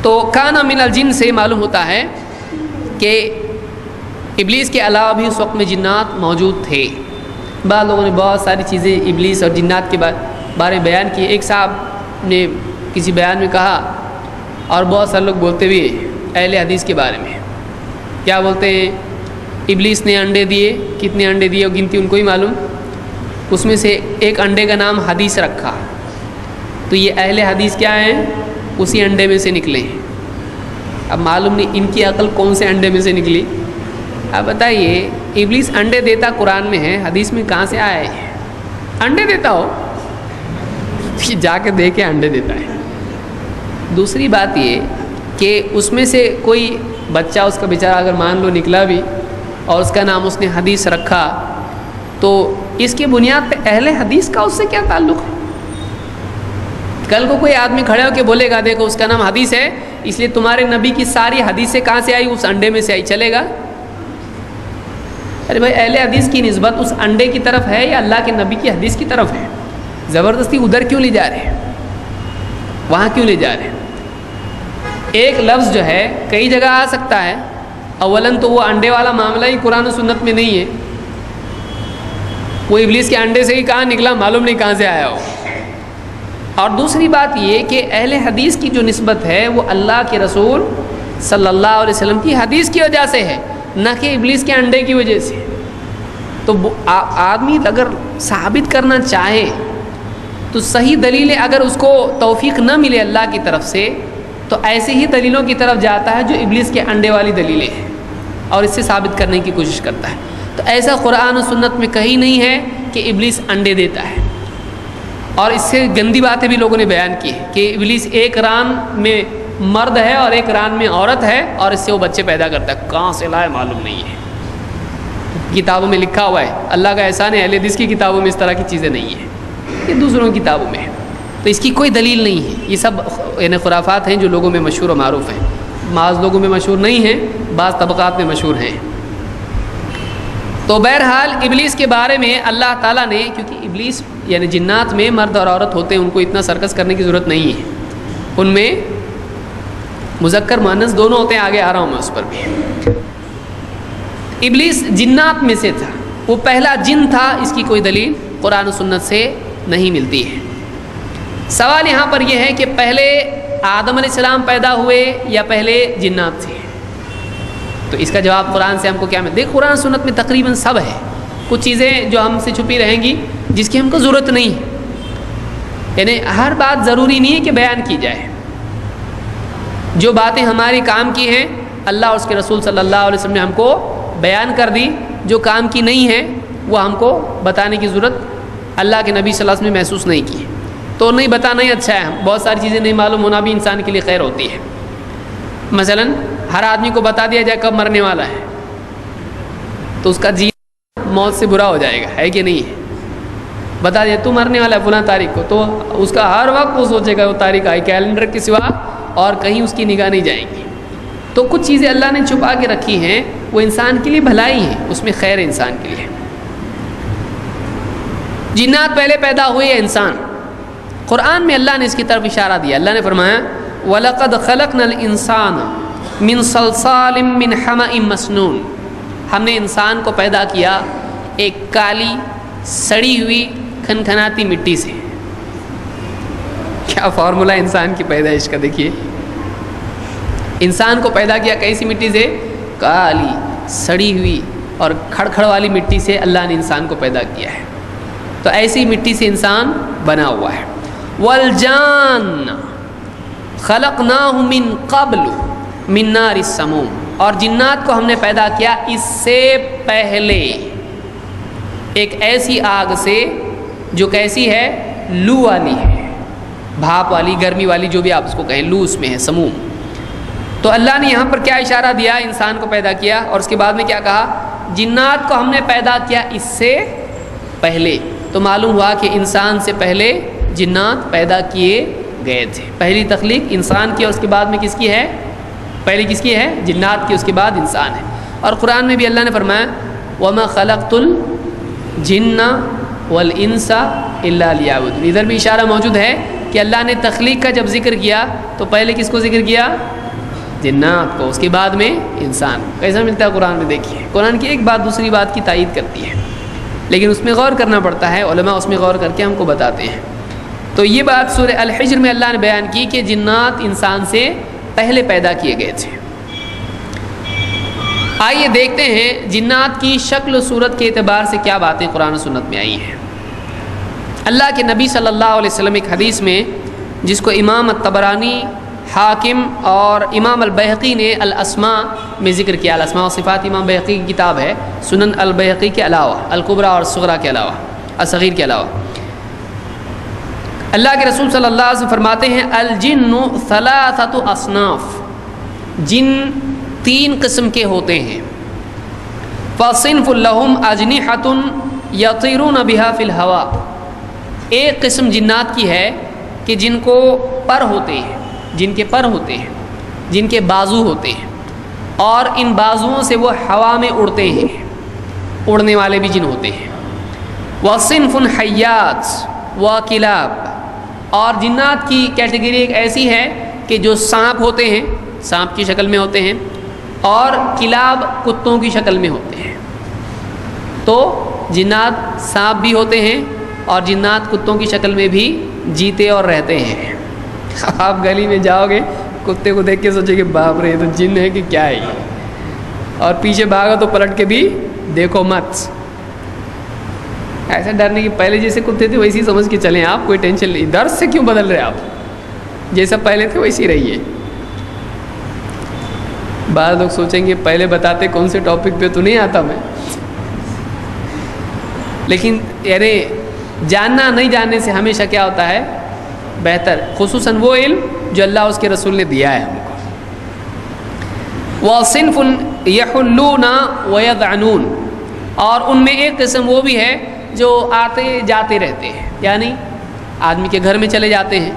تو کان من الجن سے معلوم ہوتا ہے کہ ابلیس کے علاوہ بھی اس وقت میں جنات موجود تھے. بعض لوگوں نے بہت ساری چیزیں ابلیس اور جنات کے بارے بیان کی. ایک صاحب نے کسی بیان میں کہا، اور بہت سارے لوگ بولتے بھی اہل حدیث کے بارے میں، کیا بولتے ہیں؟ ابلیس نے انڈے دیے، کتنے انڈے دیے وہ گنتی ان کو ہی معلوم، اس میں سے ایک انڈے کا نام حدیث رکھا. تو یہ اہل حدیث کیا ہیں؟ اسی انڈے میں سے نکلے ہیں. اب معلوم نہیں ان کی عقل کون سے انڈے میں سے نکلی. اب بتائیے ابلیس انڈے دیتا قرآن میں ہے، حدیث میں کہاں سے آیا ہے؟ انڈے دیتا ہو جا کے دیکھے انڈے دیتا ہے۔ دوسری بات یہ کہ اس میں سے کوئی بچہ اس کا بیچارہ اگر مان لو نکلا بھی اور اس کا نام اس نے حدیث رکھا، تو اس کی بنیاد پہ اہل حدیث کا اس سے کیا تعلق ہے؟ کل کو کوئی آدمی کھڑے ہو کے بولے گا دیکھو اس کا نام حدیث ہے، اس لیے تمہارے نبی کی ساری حدیثیں کہاں سے آئی؟ اس انڈے میں سے آئی، چلے گا؟ ارے بھائی اہل حدیث کی نسبت اس انڈے کی طرف ہے یا اللہ کے نبی کی حدیث کی طرف ہے؟ زبردستی ادھر کیوں لے جا رہے ہیں؟ وہاں کیوں لے جا رہے ہیں؟ ایک لفظ جو ہے کئی جگہ آ سکتا ہے، اولاً تو وہ انڈے والا معاملہ ہی قرآن و سنت میں نہیں ہے، وہ ابلیس کے انڈے سے ہی کہاں نکلا معلوم نہیں کہاں سے آیا ہو۔ اور دوسری بات یہ کہ اہل حدیث کی جو نسبت ہے وہ اللہ کے رسول صلی اللہ علیہ وسلم کی حدیث کی وجہ سے ہے، نہ کہ ابلیس کے انڈے کی وجہ سے۔ تو آدمی اگر ثابت کرنا چاہے تو صحیح دلیلیں اگر اس کو توفیق نہ ملے اللہ کی طرف سے تو ایسی ہی دلیلوں کی طرف جاتا ہے جو ابلیس کے انڈے والی دلیلیں ہیں اور اس سے ثابت کرنے کی کوشش کرتا ہے۔ تو ایسا قرآن و سنت میں کہیں نہیں ہے کہ ابلیس انڈے دیتا ہے۔ اور اس سے گندی باتیں بھی لوگوں نے بیان کی ہے کہ ابلیس ایک ران میں مرد ہے اور ایک ران میں عورت ہے اور اس سے وہ بچے پیدا کرتا ہے، کہاں سے لائے معلوم نہیں ہے، کتابوں میں لکھا ہوا ہے۔ اللہ کا احسان ہے اہل حدیث کی کتابوں میں اس طرح کی چیزیں نہیں ہیں، یہ دوسروں کی کتابوں میں ہے، تو اس کی کوئی دلیل نہیں ہے۔ یہ سب یعنی خرافات ہیں جو لوگوں میں مشہور و معروف ہیں، بعض لوگوں میں مشہور نہیں ہیں، بعض طبقات میں مشہور ہیں۔ تو بہرحال ابلیس کے بارے میں اللہ تعالیٰ نے، کیونکہ ابلیس یعنی جنات میں مرد اور عورت ہوتے ہیں، ان کو اتنا سرکس کرنے کی ضرورت نہیں ہے، ان میں مذکر مؤنث دونوں ہوتے ہیں، آگے آ رہا ہوں میں اس پر بھی۔ ابلیس جنات میں سے تھا، وہ پہلا جن تھا، اس کی کوئی دلیل قرآن و سنت سے نہیں ملتی ہے۔ سوال یہاں پر یہ ہے کہ پہلے آدم علیہ السلام پیدا ہوئے یا پہلے جنات تھے؟ تو اس کا جواب قرآن سے ہم کو کیا ملتا ہے؟ دیکھ قرآن سنت میں تقریباً سب ہے، کچھ چیزیں جو ہم سے چھپی رہیں گی جس کی ہم کو ضرورت نہیں ہے، یعنی ہر بات ضروری نہیں ہے کہ بیان کی جائے۔ جو باتیں ہماری کام کی ہیں اللہ اور اس کے رسول صلی اللہ علیہ وسلم نے ہم کو بیان کر دی، جو کام کی نہیں ہے وہ ہم کو بتانے کی ضرورت اللہ کے نبی صلی اللہ علیہ وسلم نے محسوس نہیں کی، تو نہیں بتانا ہی اچھا ہے۔ بہت ساری چیزیں نہیں معلوم ہونا بھی انسان کے لیے خیر ہوتی ہے۔ مثلا ہر آدمی کو بتا دیا جائے کب مرنے والا ہے تو اس کا جی موت سے برا ہو جائے گا، ہے کہ نہیں ہے؟ بتا دیا تو مرنے والا ہے فلاں تاریخ کو، تو اس کا ہر وقت وہ سوچے گا وہ تاریخ آئی، کیلنڈر کے سوا اور کہیں اس کی نگاہ نہیں جائیں گی۔ تو کچھ چیزیں اللہ نے چھپا کے رکھی ہیں، وہ انسان کے لیے بھلائی ہیں، اس میں خیر ہے انسان کے لیے۔ جنات پہلے پیدا ہوئے یا انسان؟ قرآن میں اللہ نے اس کی طرف اشارہ دیا، اللہ نے فرمایا وَلَقَدْ خَلَقْنَا الْإِنسَانَ مِنْ صَلْصَالٍ مِّنْ حَمَإٍ مَسْنُونٍ، ہم نے انسان کو پیدا کیا ایک کالی سڑی ہوئی کھنکھناتی مٹی سے۔ کیا فارمولہ انسان کی پیدائش کا دیکھیے، انسان کو پیدا کیا کیسی مٹی سے؟ کالی سڑی ہوئی اور کھڑکھڑ والی مٹی سے اللہ نے انسان کو پیدا کیا ہے، تو ایسی مٹی سے انسان بنا ہوا ہے۔ وَالْجَانَّ خَلَقْنَاهُ مِنْ قَبْلُ مِنْ نَارِ السَّمُومِ، اور جنات کو ہم نے پیدا کیا اس سے پہلے ایک ایسی آگ سے جو کیسی ہے؟ لو والی ہے، بھاپ والی، گرمی والی، جو بھی آپ اس کو کہیں، لو اس میں ہے، سموم۔ تو اللہ نے یہاں پر کیا اشارہ دیا؟ انسان کو پیدا کیا، اور اس کے بعد میں کیا کہا؟ جنات کو ہم نے پیدا کیا اس سے پہلے۔ تو معلوم ہوا کہ انسان سے پہلے جنات پیدا کیے گئے تھے۔ پہلی تخلیق انسان کی، اور اس کے بعد میں کس کی ہے؟ پہلی کس کی ہے؟ جنات کی، اس کے بعد انسان ہے۔ اور قرآن میں بھی اللہ نے فرمایا وَمَا خَلَقْتُ الْجِنَّ وَالْإِنسَ إِلَّا لِيَعْبُدُونِ، ادھر بھی اشارہ موجود ہے کہ اللہ نے تخلیق کا جب ذکر کیا تو پہلے کس کو ذکر کیا؟ جنات کو، اس کے بعد میں انسان۔ کیسا ملتا ہے قرآن میں؟ دیکھیے قرآن کی ایک بات دوسری بات کی تائید کرتی ہے، لیکن اس میں غور کرنا پڑتا ہے، علماء اس میں غور کر کے ہم کو بتاتے ہیں۔ تو یہ بات سورہ الحجر میں اللہ نے بیان کی کہ جنات انسان سے پہلے پیدا کیے گئے تھے۔ آئیے دیکھتے ہیں جنات کی شکل و صورت کے اعتبار سے کیا باتیں قرآن و سنت میں آئی ہیں۔ اللہ کے نبی صلی اللہ علیہ وسلم ایک حدیث میں، جس کو امام الطبرانی حاکم اور امام البیہقی نے الاسماء میں ذکر کیا. الاسماء و صفات امام بیہقی کی کتاب ہے، سنن البیہقی کے علاوہ، الکبریٰ اور صغریٰ کے علاوہ، الصغیر کے علاوہ. اللہ کے رسول صلی اللہ علیہ وسلم فرماتے ہیں الجن ثلاثۃ اصناف، جن 3 قسم کے ہوتے ہیں. فصنف لهم اجنحۃ یطیرون بها فی الہواء، ایک قسم جنات کی ہے کہ جن کو پر ہوتے ہیں، جن کے پر ہوتے ہیں، جن کے بازو ہوتے ہیں، اور ان بازوؤں سے وہ ہوا میں اڑتے ہیں، اڑنے والے بھی جن ہوتے ہیں. وصنف حیات وکلاب، اور جنات کی کیٹیگری ایک ایسی ہے کہ جو سانپ ہوتے ہیں، سانپ کی شکل میں ہوتے ہیں، اور کلاب کتوں کی شکل میں ہوتے ہیں. تو جنات سانپ بھی ہوتے ہیں اور جنات کتوں کی شکل میں بھی جیتے اور رہتے ہیں. آپ گلی میں جاؤ گے، کتے کو دیکھ کے سوچے کہ باپ رے یہ تو جن ہے کہ کیا ہے یہ، اور پیچھے بھاگو تو پلٹ کے بھی دیکھو مت. ایسا ڈرنے کی پہلے جیسے کتے تھے ویسے ہی سمجھ کے چلیں آپ، کوئی ٹینشن نہیں. ڈر سے کیوں بدل رہے آپ؟ جیسا پہلے تھے ویسے ہی رہیے. بعض لوگ سوچیں گے پہلے بتاتے کون سے ٹاپک پہ تو نہیں آتا میں، لیکن یعنی جاننا نہیں جاننے سے ہمیشہ کیا ہوتا ہے بہتر، خصوصاً وہ علم جو اللہ اس کے رسول نے دیا ہے ہم کو. وَصِنْفٌ يَحُلُّونَ وَيَضْعَنُونَ، اور ان میں ایک قسم وہ بھی ہے جو آتے جاتے رہتے ہیں، یعنی آدمی کے گھر میں چلے جاتے ہیں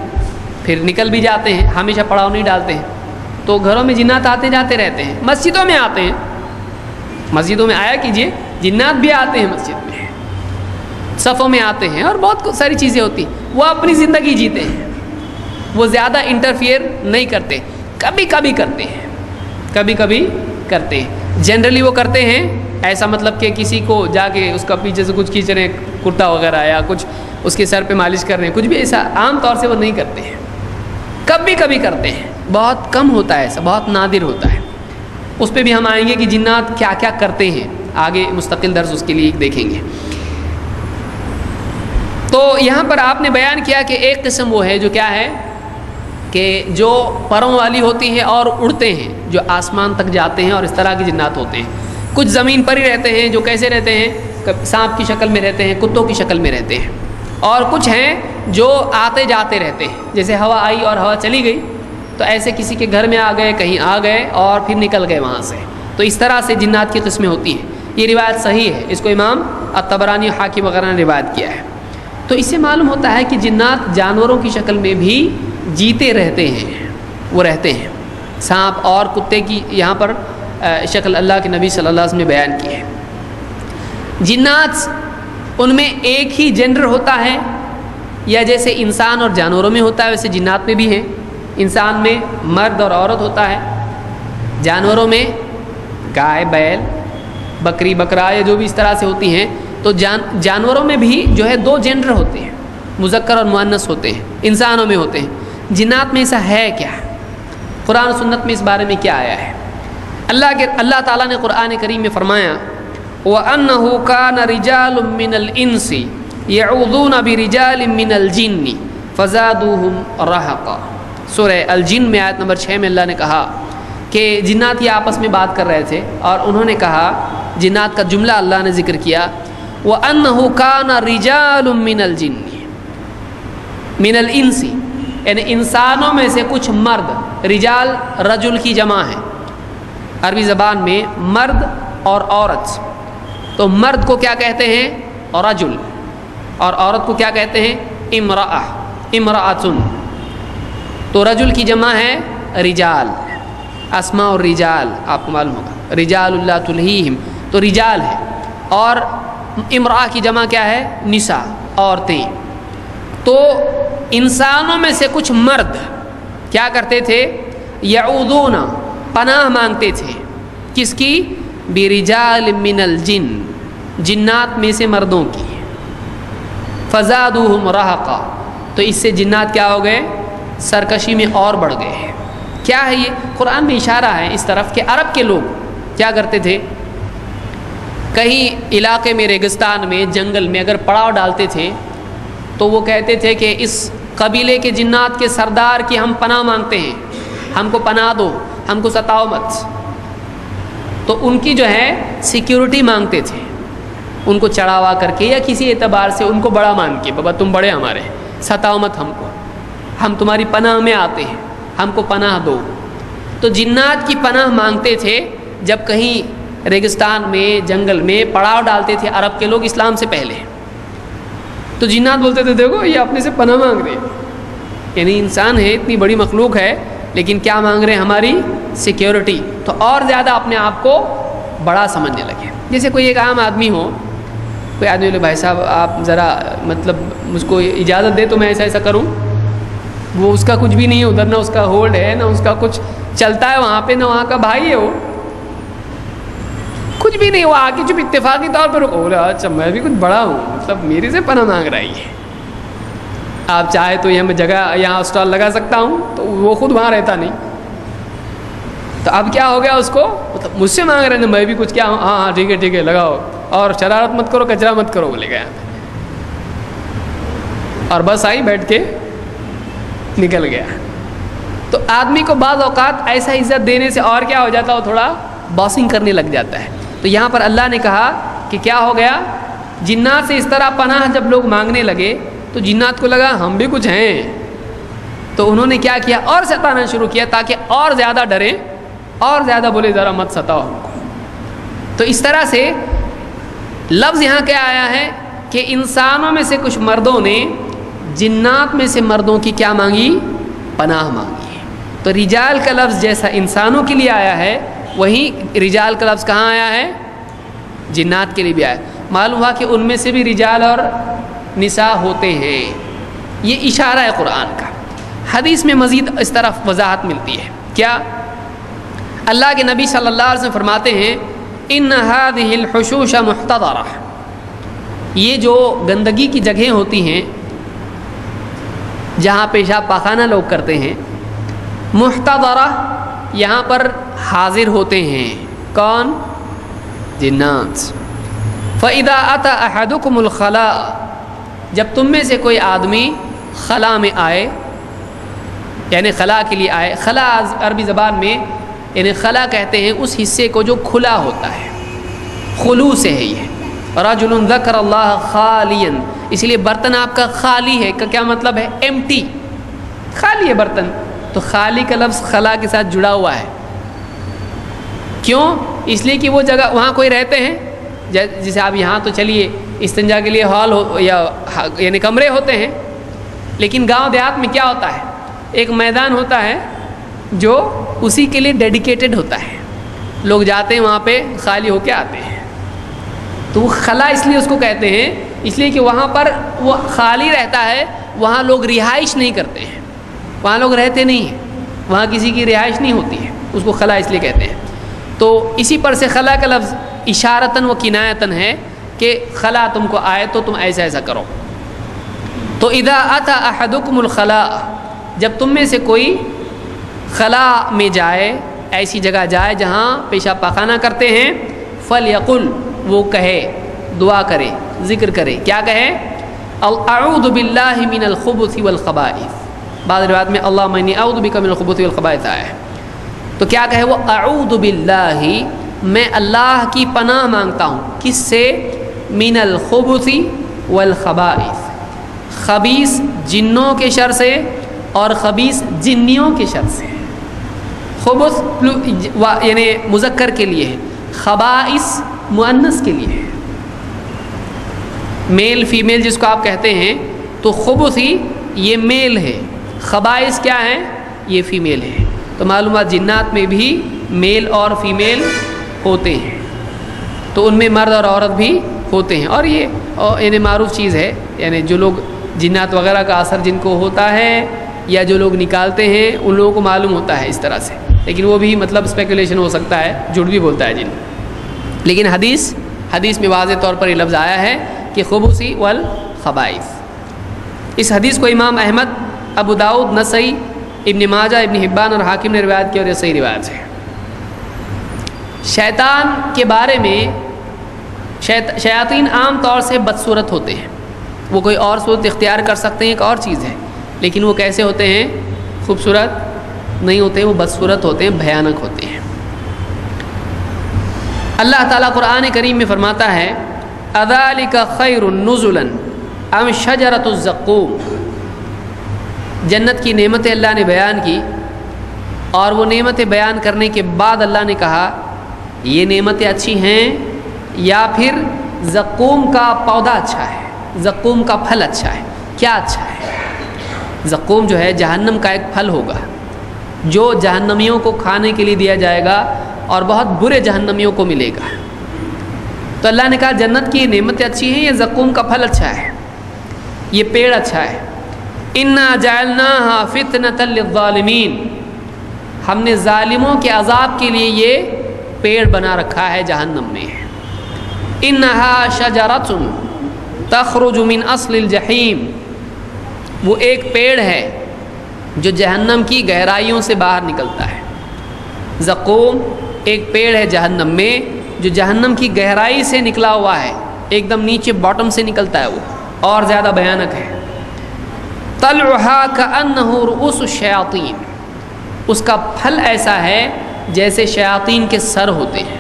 پھر نکل بھی جاتے ہیں، ہمیشہ پڑاؤ نہیں ڈالتے ہیں. تو گھروں میں جنات آتے جاتے رہتے ہیں، مسجدوں میں آتے ہیں، مسجدوں میں آیا کیجئے، جنات بھی آتے ہیں مسجد میں، صفوں میں آتے ہیں، اور بہت ساری چیزیں ہوتی. وہ اپنی زندگی جیتے ہیں، وہ زیادہ انٹرفیئر نہیں کرتے، کبھی کبھی کرتے ہیں، کبھی کبھی کرتے ہیں. جنرلی وہ کرتے ہیں ایسا مطلب کہ کسی کو جا کے اس کا پیچھے سے کچھ کھینچ رہے ہیں، کرتا وغیرہ، یا کچھ اس کے سر پہ مالش کر رہے ہیں، کچھ بھی ایسا عام طور سے وہ نہیں کرتے ہیں، کبھی کبھی کرتے ہیں. بہت کم ہوتا ہے ایسا، بہت نادر ہوتا ہے. اس پہ بھی ہم آئیں گے کہ جنات کیا کیا کرتے ہیں، آگے مستقل درس اس کے لیے دیکھیں گے. تو یہاں پر آپ نے بیان کیا کہ ایک قسم وہ ہے جو کیا ہے کہ جو پروں والی ہوتی ہیں اور اڑتے ہیں، جو آسمان تک جاتے ہیں، اور اس طرح کے جنات ہوتے ہیں. کچھ زمین پر ہی رہتے ہیں جو کیسے رہتے ہیں، سانپ کی شکل میں رہتے ہیں، کتوں کی شکل میں رہتے ہیں. اور کچھ ہیں جو آتے جاتے رہتے ہیں، جیسے ہوا آئی اور ہوا چلی گئی، تو ایسے کسی کے گھر میں آ گئے، کہیں آ گئے اور پھر نکل گئے وہاں سے. تو اس طرح سے جنات کی قسمیں ہوتی ہیں. یہ روایت صحیح ہے، اس کو امام الطبرانی، حاکم وغیرہ نے روایت کیا ہے. تو اس سے معلوم ہوتا ہے کہ جنات جانوروں کی شکل میں بھی جیتے رہتے ہیں، وہ رہتے ہیں. سانپ اور کتے کی یہاں پر شکل اللہ کے نبی صلی اللہ علیہ وسلم نے بیان کی ہے. جنات ان میں ایک ہی جنڈر ہوتا ہے، یا جیسے انسان اور جانوروں میں ہوتا ہے ویسے جنات میں بھی ہیں. انسان میں مرد اور عورت ہوتا ہے، جانوروں میں گائے، بیل، بکری، بکرا، یا جو بھی اس طرح سے ہوتی ہیں. تو جانوروں میں بھی جو ہے 2 جینڈر ہوتے ہیں، مذکر اور مؤنث ہوتے ہیں، انسانوں میں ہوتے ہیں. جنات میں ایسا ہے کیا؟ قرآن و سنت میں اس بارے میں کیا آیا ہے؟ اللہ تعالیٰ نے قرآن کریم میں فرمایا وَأَنَّهُ كَانَ رِجَالٌ مِّنَ الْإِنسِ يَعُوذُونَ بِرِجَالٍ مِّنَ الْجِنِّ فَزَادُوهُمْ رَهَقًا. سورہ الجن میں آیت نمبر 6 میں اللہ نے کہا کہ جنات یہ آپس میں بات کر رہے تھے، اور انہوں نے کہا، جنات کا جملہ اللہ نے ذکر کیا، وَأَنَّهُ كَانَ رِجَالٌ مِّنَ الْجِنِّ مِّنَ الْإِنسِ، یعنی انسانوں میں سے کچھ مرد. رجال رجل کی جمع ہے عربی زبان میں، مرد اور عورت. تو مرد کو کیا کہتے ہیں؟ رجل، اور عورت کو کیا کہتے ہیں؟ امرأہ، امرأۃن. تو رجل کی جمع ہے رجال، اسماء الرجال آپ کو معلوم ہوگا، رجال اللہ تلہیہم، تو رجال ہے. اور امرأہ کی جمع کیا ہے؟ نساء، عورتیں. تو انسانوں میں سے کچھ مرد کیا کرتے تھے؟ یعوذون، پناہ مانگتے تھے، کس کی؟ برجال من الجن، جنات میں سے مردوں کی. فزادوہم رہقا، تو اس سے جنات کیا ہو گئے؟ سرکشی میں اور بڑھ گئے. کیا ہے یہ؟ قرآن میں اشارہ ہے اس طرف کہ عرب کے لوگ کیا کرتے تھے، کہیں علاقے میں، ریگستان میں، جنگل میں اگر پڑاؤ ڈالتے تھے تو وہ کہتے تھے کہ اس قبیلے کے جنات کے سردار کی ہم پناہ مانگتے ہیں، ہم کو پناہ دو، ہم کو ستاؤ مت۔ تو ان کی جو ہے سیکیورٹی مانگتے تھے، ان کو چڑھاوا کر کے یا کسی اعتبار سے ان کو بڑا مان کے، بابا تم بڑے ہمارے، ستاؤ مت ہم کو، ہم تمہاری پناہ میں آتے ہیں، ہم کو پناہ دو۔ تو جنات کی پناہ مانگتے تھے جب کہیں ریگستان میں، جنگل میں پڑاؤ ڈالتے تھے عرب کے لوگ اسلام سے پہلے، تو جنات بولتے تھے دیکھو یہ اپنے سے پناہ مانگ رہے ہیں، یعنی انسان ہے، اتنی بڑی مخلوق ہے، لیکن کیا مانگ رہے ہیں؟ ہماری سیکیورٹی۔ تو اور زیادہ اپنے آپ کو بڑا سمجھنے لگے۔ جیسے کوئی ایک عام آدمی ہو، کوئی آدمی بولے بھائی صاحب آپ ذرا مطلب مجھ کو اجازت دے تو میں ایسا ایسا کروں، وہ اس کا کچھ بھی نہیں ہے ادھر، نہ اس کا ہولڈ ہے، نہ اس کا کچھ چلتا ہے وہاں پہ، نہ وہاں کا بھائی ہے، وہ کچھ بھی نہیں، وہ آ کے چپ اتفاقی طور پر بولا اچھا میں بھی کچھ بڑا ہوں، مطلب میرے سے پناہ مانگ رہا ہے، آپ چاہے تو یہ میں جگہ یہاں اسٹال لگا سکتا ہوں، تو وہ خود وہاں رہتا نہیں، تو اب کیا ہو گیا اس کو، مطلب مجھ سے مانگ رہے ہیں میں بھی کچھ کیا ہوں، ہاں ہاں ٹھیک ہے لگاؤ، اور شرارت مت کرو، کچرا مت کرو، بولے گا، اور بس آئی بیٹھ کے نکل گیا۔ تو آدمی کو بعض اوقات ایسا عزت دینے سے اور کیا ہو جاتا ہے، وہ تھوڑا باسنگ کرنے لگ جاتا ہے۔ تو یہاں پر اللہ نے کہا کہ کیا ہو گیا، جنات سے اس طرح پناہ جب لوگ مانگنے لگے تو جنات کو لگا ہم بھی کچھ ہیں، تو انہوں نے کیا کیا، اور ستانا شروع کیا تاکہ اور زیادہ ڈریں، اور زیادہ بولے ذرا مت ستاؤ ہم کو۔ تو اس طرح سے لفظ یہاں کیا آیا ہے کہ انسانوں میں سے کچھ مردوں نے جنات میں سے مردوں کی کیا مانگی، پناہ مانگی۔ تو رجال کا لفظ جیسا انسانوں کے لیے آیا ہے، وہیں رجال کا لفظ کہاں آیا ہے، جنات کے لیے بھی آیا ہے۔ معلوم ہوا کہ ان میں سے بھی رجال اور نساء ہوتے ہیں، یہ اشارہ ہے قرآن کا۔ حدیث میں مزید اس طرح وضاحت ملتی ہے، کیا؟ اللہ کے نبی صلی اللہ علیہ وسلم فرماتے ہیں ان هذه الحشوش محتضرہ، یہ جو گندگی کی جگہیں ہوتی ہیں جہاں پیشاب پاخانہ لوگ کرتے ہیں، محتضرہ یہاں پر حاضر ہوتے ہیں، کون؟ جنات۔ فَإِذَا أَتَى أَحَدُكُمُ الْخَلَاءَ، جب تم میں سے کوئی آدمی خلا میں آئے، یعنی خلا کے لیے آئے، خلا عربی زبان میں یعنی خلا کہتے ہیں اس حصے کو جو کھلا ہوتا ہے، خلو سے ہے یہ۔ رجل ذکر اللہ خالیا، اس لیے برتن آپ کا خالی ہے کا کیا مطلب ہے؟ ایمٹی، خالی ہے برتن، تو خالی کا لفظ خلا کے ساتھ جڑا ہوا ہے۔ کیوں؟ اس لیے کہ وہ جگہ وہاں کوئی رہتے ہیں، جیسے آپ یہاں تو چلیے استنجا کے لیے ہال یا یعنی کمرے ہوتے ہیں، لیکن گاؤں دیہات میں کیا ہوتا ہے، ایک میدان ہوتا ہے جو اسی کے لیے ڈیڈیکیٹڈ ہوتا ہے، لوگ جاتے ہیں وہاں پہ خالی ہو کے آتے ہیں، تو وہ خلا اس لیے اس کو کہتے ہیں، اس لیے کہ وہاں پر وہ خالی رہتا ہے، وہاں لوگ رہائش نہیں کرتے ہیں، وہاں لوگ رہتے نہیں ہیں، وہاں کسی کی رہائش نہیں ہوتی ہے، اس کو خلا اس لیے کہتے ہیں۔ تو اسی پر سے خلا کا لفظ اشارتاً و کنایتاً ہے کہ خلا تم کو آئے تو تم ایسا ایسا کرو۔ تو اذا اتی احدکم الخلاء، جب تم میں سے کوئی خلا میں جائے، ایسی جگہ جائے جہاں پیشاب پاخانہ کرتے ہیں، فلیقل، وہ کہے، دعا کرے، ذکر کرے، کیا کہے؟ اعوذ باللہ من الخبث والخبائث، بعض روایات میں اللہم انی اعوذ بک من الخبث والخبائث آیا ہے، تو کیا کہے وہ؟ اعوذ باللہ، میں اللہ کی پناہ مانگتا ہوں، کس سے؟ من الخبث والخبائث، خبیث جنوں کے شر سے اور خبیث جنیوں کے شر سے۔ خبث یعنی مذکر کے لیے ہے، خبائث مؤنث کے لیے ہے، میل فیمیل جس کو آپ کہتے ہیں، تو خبث ہی یہ میل ہے، خبائث کیا ہیں؟ یہ فیمیل ہے۔ تو معلومات جنات میں بھی میل اور فیمیل ہوتے ہیں، تو ان میں مرد اور عورت بھی ہوتے ہیں، اور یہ یعنی معروف چیز ہے، یعنی جو لوگ جنات وغیرہ کا اثر جن کو ہوتا ہے یا جو لوگ نکالتے ہیں ان لوگوں کو معلوم ہوتا ہے اس طرح سے، لیکن وہ بھی مطلب اسپیکولیشن ہو سکتا ہے، جھوٹ بھی بولتا ہے جن، لیکن حدیث میں واضح طور پر یہ لفظ آیا ہے کہ خبث والخبائث۔ اس حدیث کو امام احمد، ابو داؤد، نسائی، ابن ماجہ، ابن حبان اور حاکم نے روایت کی، اور یہ صحیح روایت ہے۔ شیطان کے بارے میں شیاطین عام طور سے بدصورت ہوتے ہیں، وہ کوئی اور صورت اختیار کر سکتے ہیں، ایک اور چیز ہے، لیکن وہ کیسے ہوتے ہیں؟ خوبصورت نہیں ہوتے، وہ بدصورت ہوتے ہیں، بھیانک ہوتے ہیں۔ اللہ تعالیٰ قرآن کریم میں فرماتا ہے اذالک خیر نزلا ام شجرۃ الزقوم۔ جنت کی نعمتیں اللہ نے بیان کی، اور وہ نعمتیں بیان کرنے کے بعد اللہ نے کہا یہ نعمتیں اچھی ہیں یا پھر زقوم کا پودا اچھا ہے، زقوم کا پھل اچھا ہے۔ کیا اچھا ہے؟ زقوم جو ہے جہنم کا ایک پھل ہوگا جو جہنمیوں کو کھانے کے لیے دیا جائے گا اور بہت برے جہنمیوں کو ملے گا۔ تو اللہ نے کہا جنت کی نعمتیں اچھی ہیں، یہ زقوم کا پھل اچھا ہے، یہ پیڑ اچھا ہے۔ انا جعلناها فتنة للظالمین، ہم نے ظالموں کے عذاب کے لیے یہ پیڑ بنا رکھا ہے جہنم میں۔ انها شجرة تخرج من اصل الجحیم، وہ ایک پیڑ ہے جو جہنم کی گہرائیوں سے باہر نکلتا ہے۔ زقوم ایک پیڑ ہے جہنم میں جو جہنم کی گہرائی سے نکلا ہوا ہے، ایک دم نیچے باٹم سے نکلتا ہے، وہ اور زیادہ بھیانک ہے۔ طلعها كأنه رؤوس الشیاطین، اس کا پھل ایسا ہے جیسے شیاطین کے سر ہوتے ہیں،